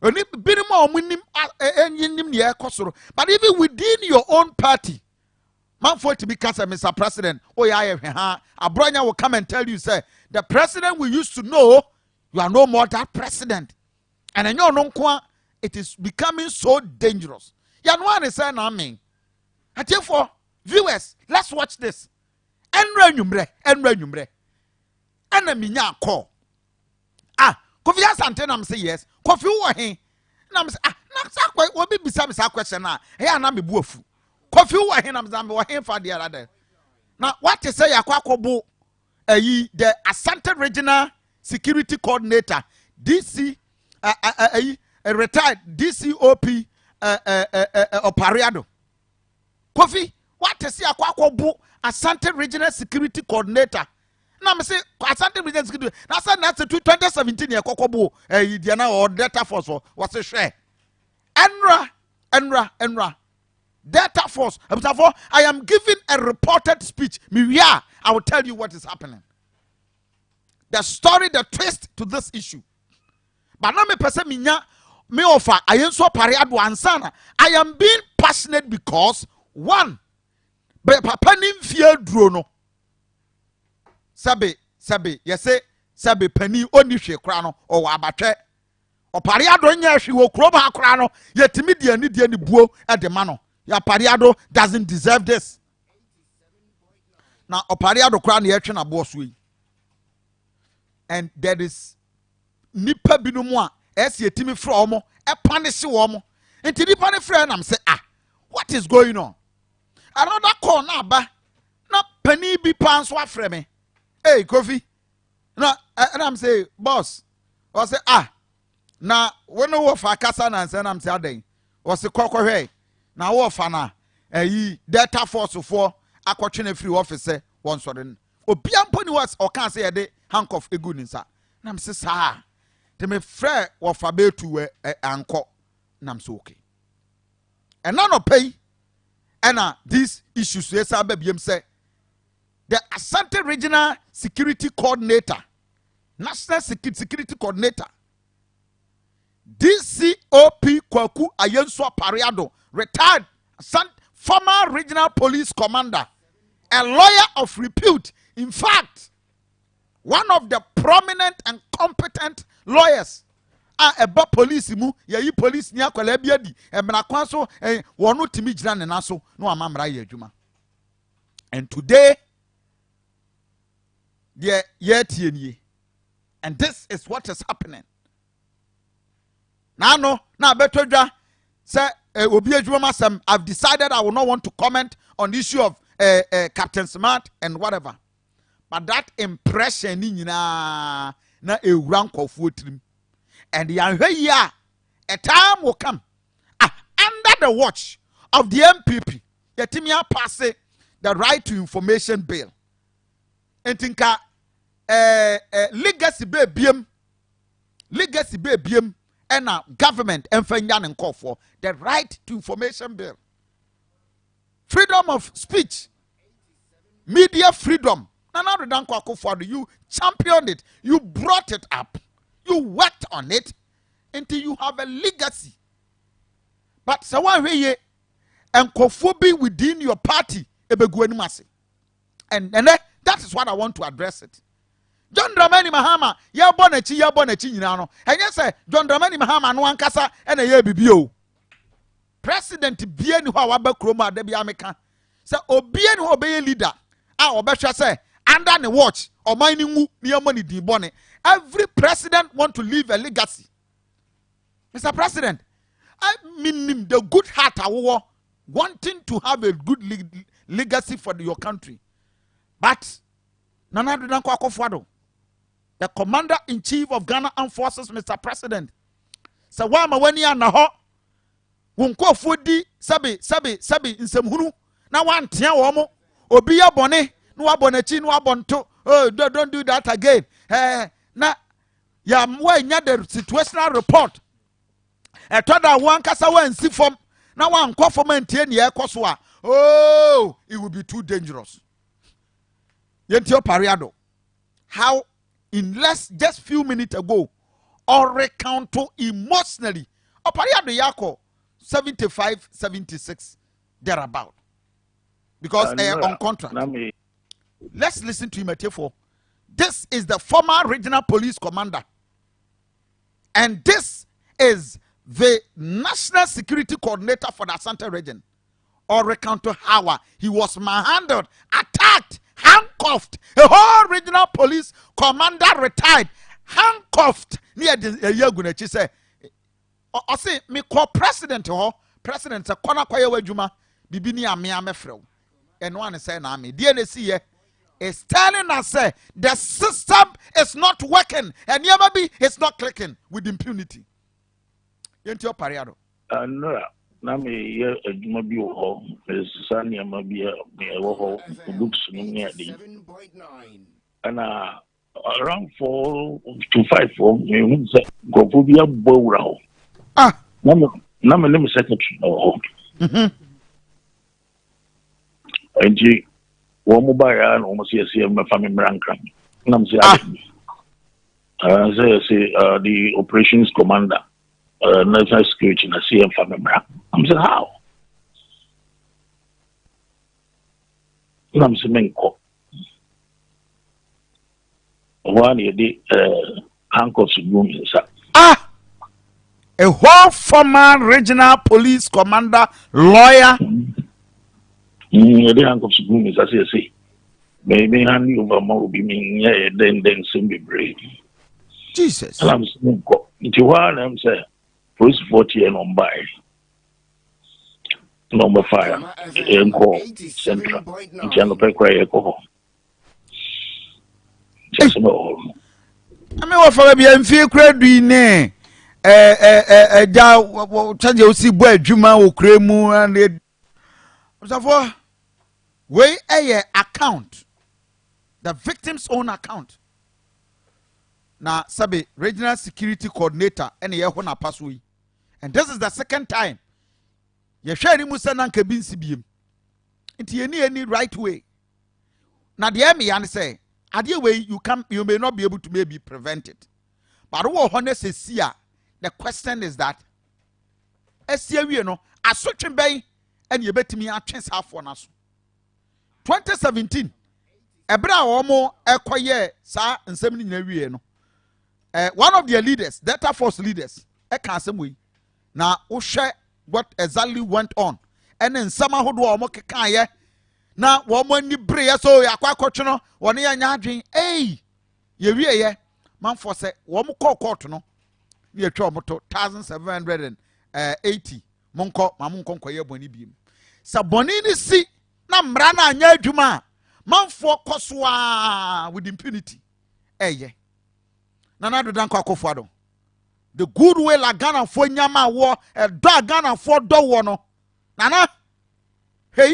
oni binimo omunim enyinim ne ekosoro but even within your own party man for to be cancer Mr. President oh yeah ha abronya will come and tell you say the president we used to know you are no more that president and enyo no nko it is becoming so dangerous ya no one say na me for viewers let's watch this enra nwumre ana minya call Kofi Asante nam say yes. Kofi wo he? Nam say na sa kwa obi bisa me sa question na. He na me buafu. Kofi wo he nam say me wo he fa de ara. Now what to say yakwakobo the Asante Regional Security Coordinator DC retired DCOP Opariado. Kofi what to say yakwakobo Asante Regional Security Coordinator. Now I say Asante Regional Security. Now say that's 2017 year kokobo Diana or data force was a share. Enra. Data force. I am giving a reported speech. I will tell you what is happening. The story, the twist to this issue. But now me person me offer I am so pariado ansana. I am being passionate because one, papa nim fear drono. Sabe, yese, sabe penny oni hwe kra no o wa abatwe. Opariado nya hwe wo kro ba kra no yetimi dia ni buo e de ma no. Ya pariado doesn't deserve this. Now opariado kra na yetwe na bo so yi. And there is nipa binu mu a esi yetimi fra omo e punish wo omo. Enti nipa ne fra na am say what is going on? Another call na ba na penny bi pan so afre me. Hey, Kofi. No, and I'm saying, boss. I say, now when we for Kasa and say, I'm saying, was the cocoa hey. Now, what fana? Data force for a question free officer once or then. Obiam pony was or can't say a day handcuff a good inside. And I'm saying, sir, they may fret or fabe to anchor. And I'm so okay. And none of pay. And these issues, yes, I baby say. The Asante Regional Security Coordinator, National Security Coordinator, DCOP Kwaku Ayenswa Pariado, retired former Regional Police Commander, a lawyer of repute. In fact, one of the prominent and competent lawyers. About police mu ye police ni akwala biadi e mena kwanso wonu timi gina ne naso no amamra ye adwuma. And today and this is what is happening. Now betodwa say obi adwuma masem. I've decided I will not want to comment on the issue of Captain Smart and whatever. But that impression ni nyina na ewura nkofo trim. And a time will come under the watch of the MPP. Yetimia pass the right to information bill. And think legacy babyem and government and and call for the right to information bill. Freedom of speech, media freedom. You championed it, you brought it up, you worked on it until you have a legacy. But so one way and be within your party and that is what I want to address it. John Dramani Mahama ya bonachi nyina no enye say John Dramani Mahama no ankasa ena ye bibio president bie ni ho waba kroma da bia meka say obie ni ho be leader a obehwe say under the watch oman ni ngu ni amo ni din bone. Every president want to leave a legacy. Mr. President, I mean the good heart awo wanting to have a good legacy for your country. But Nana Danko Akufo-Addo, the Commander-in-Chief of Ghana Armed Forces, Mr. President, so wama weni na ho wonko fodi sabi nsemhunu na wantia wo mo obi ya bone no abonachi no abonto. Oh, don't do that again. Na ya nya the situational report etoda wan kasa wan si form na wan ko form antie ne ekoso a oh it will be too dangerous. Yentio Pariado, how in just few minutes ago or recount emotionally Pariado yako 75-76 thereabout because on contract. Let's listen to him at for. This is the former regional police commander, and this is the national security coordinator for the Asante region. Or recount how he was manhandled, attacked, handcuffed. A whole regional police commander retired, handcuffed near the Yagunechi say, I say, me call president president a kona kwa yewe juma bibini ame freo. And one is saying, "Nami, DNC is telling us the system is not working and maybe it's not clicking with impunity." Yentio Pariado. No, Nami, ye adwuma bi wo ho, esania ma bi me wo ho, books ni ade. And around 4 to 5 me hu se gofu bi abbo wura ho. Nami name secretary ho. Enji wo mo ba ya no mo se me family rank. Nam se the operations commander. National security in a CM family. I'm saying, how? I'm saying, one year, handcuffs room inside. A whole former regional police commander, lawyer. The handcuffs room is as I say. Maybe hand you over more be mean, then be brave. Jesus. And I'm saying, it's one, I'm saying. Police 40 and on by number 5 and call central in Channel Pecray. Just all. I mean, what for a few credit ne change you see boy Juma or Kremu and it for way a account, the victim's own account. Now, Sabi, regional security coordinator, and ye hona passway. And this is the second time. Ye share ni musa nan kabin sibiem. Inti any right way. Now the me and say, idea way you may not be able to maybe prevent it. But what honest is here, the question is that esia we no asotwe bay and ye betimi a chance half one aso. 2017 ebra omo ekoye sa nsem ni na wie no. One of their leaders, Delta Force leaders, now share what exactly went on. And then some who do almost kaya now woman ni bray so ya kwa kochno one ya nyadwen ye wie man for say wo mo court no ye twa moto 1780 monko mamunko koye boni biem sa boni ni si na mra na anya adwuma man for kosoa with impunity Nana Danko Akufo-Addo. The good way la Ghana for nyama wo do Ghana for do wo no. Nana hey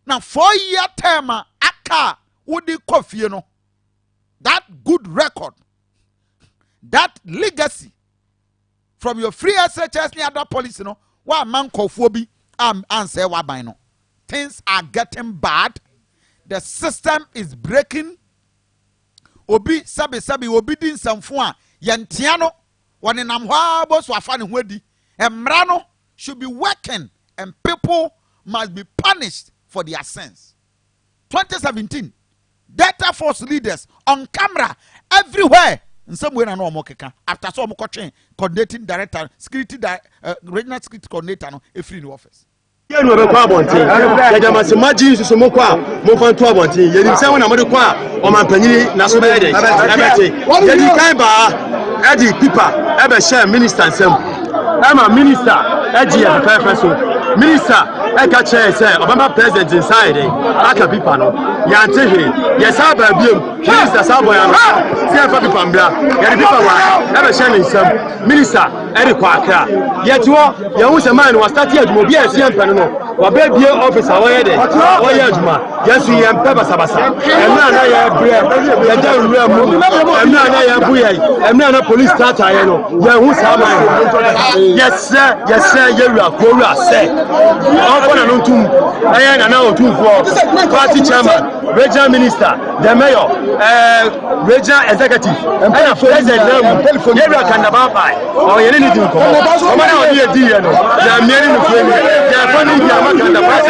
na 4-year term aka wodi Kofi no. That good record, that legacy from your free SHS ni other policy no wa man Kofi bi answer wa ban no. Things are getting bad. The system is breaking. Obi sabi obi din samfo a yentia no woni nam hwa bo so afa ne ho adi emra no should be working and people must be punished for their sins. 2017 Delta Force leaders on camera everywhere. In some way, I know Mokeka. After some coordinating director, regional security coordinator, a free new office. You know about Bonte. There must imagine so Moqua, Mofantua Bonte. You didn't say when I'm going to qua or my penny, Nasubede. You can't buy Eddie Pipa, ever share minister and some. I'm a minister, Eddie, a person. Minister, I catch her, say, Obama president inside, Aka Pipano, Yantehe, yes, I have you, Minister Saboyan, Sefa Pipambra, Yadipa, ever sharing some minister, Eddie Quaka. Yet you are, a man was starting to be a CM Panano, or baby officer, or yes, we am Pepper Sabasa, and now I have bread, and now police start, I know, who's yes, sir, you are, say. I am for party chairman, regional minister, the mayor, regional executive, and a president. Never can about buy or anything to come. No matter what you do, they are merely the frame. They are funding the amount of the price.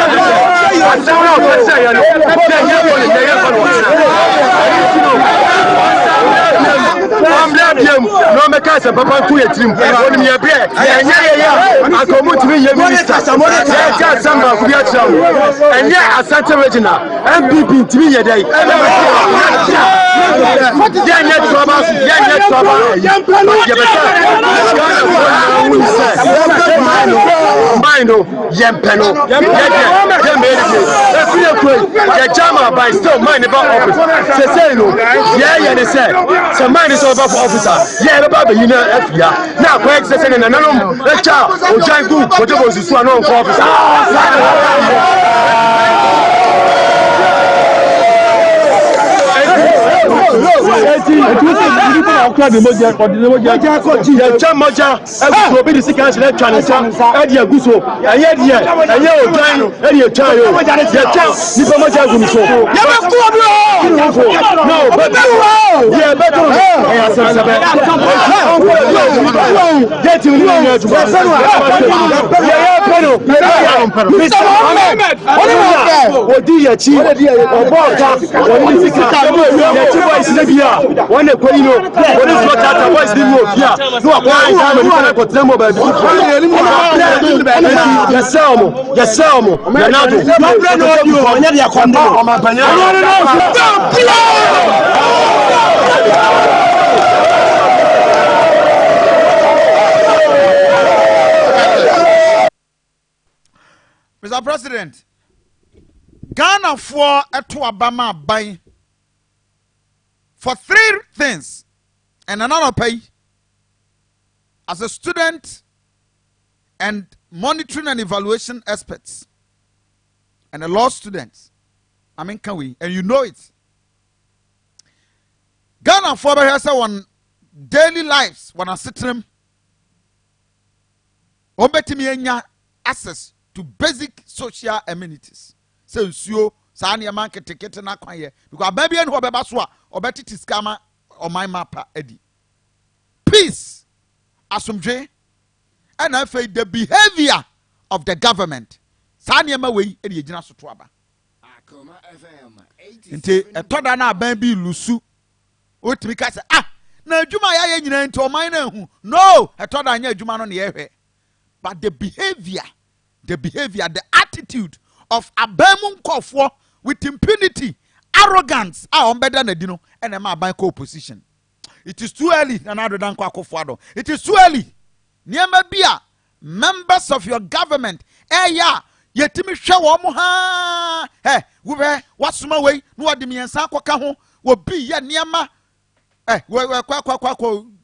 I no make us a papa to a team. On me a beer. I come to me, minister. Samba and yeah, Asante Regina, MPP to me a day. Officer, yeah, Baba, you know, FIA. Now, quick, second, and another, let's go. We'll try to do whatever is one officer. One day, you know, what is what that voice didn't know here. No, apply time and you put them over. Yes, Mr. President, Ghana for a to Obama buy for three things and another pay as a student and monitoring and evaluation experts and a law student. I mean, can we? And you know it. Ghana for has on daily lives when I sit them. Obetimi access to basic social amenities. So you Sanya man can take it na kwanye because baby and whoever baswa or betty scammer or my mapper Eddie. Peace, asumje, and I feel the behavior of the government. Sanya ma way Eddie Jina Sutwaba. Akoma FM. Inte a toda na baby lusu. What we can say, na juma ya nyina into o man na hu. No, a toda anya juma no na ye. But the behavior, the attitude of Abamun Kofo with impunity, arrogance, better than Dino, and a my opposition. It is too early, another than Kwakofado. It is too early. Niamabia, members of your government, yeah, yetimi show ha. Hey, we what's my way? No, the me and Sanko Kaho will be ya Niama. We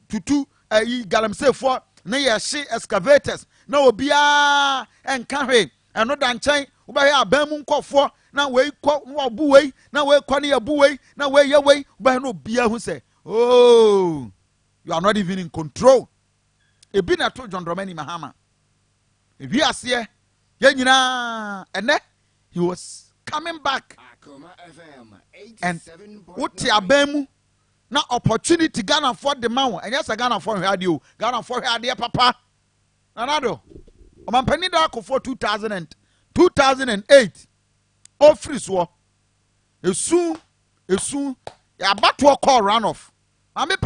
tutu, galamse for, nay, she excavators, no, be and carry. And no dan chain, Uba Bamun Kofo, now way buway, now way Quania buway, now way your way, by no beer who say, oh, you are not even in control. A been at John Romani Mahama. If you are here, and then he was coming back. And what Bemu now opportunity Ghana for the man, and yes, I Ghana for radio, Ghana for radio, papa. Another. Oman penida for 2008 office war esu esu ya bato call run off.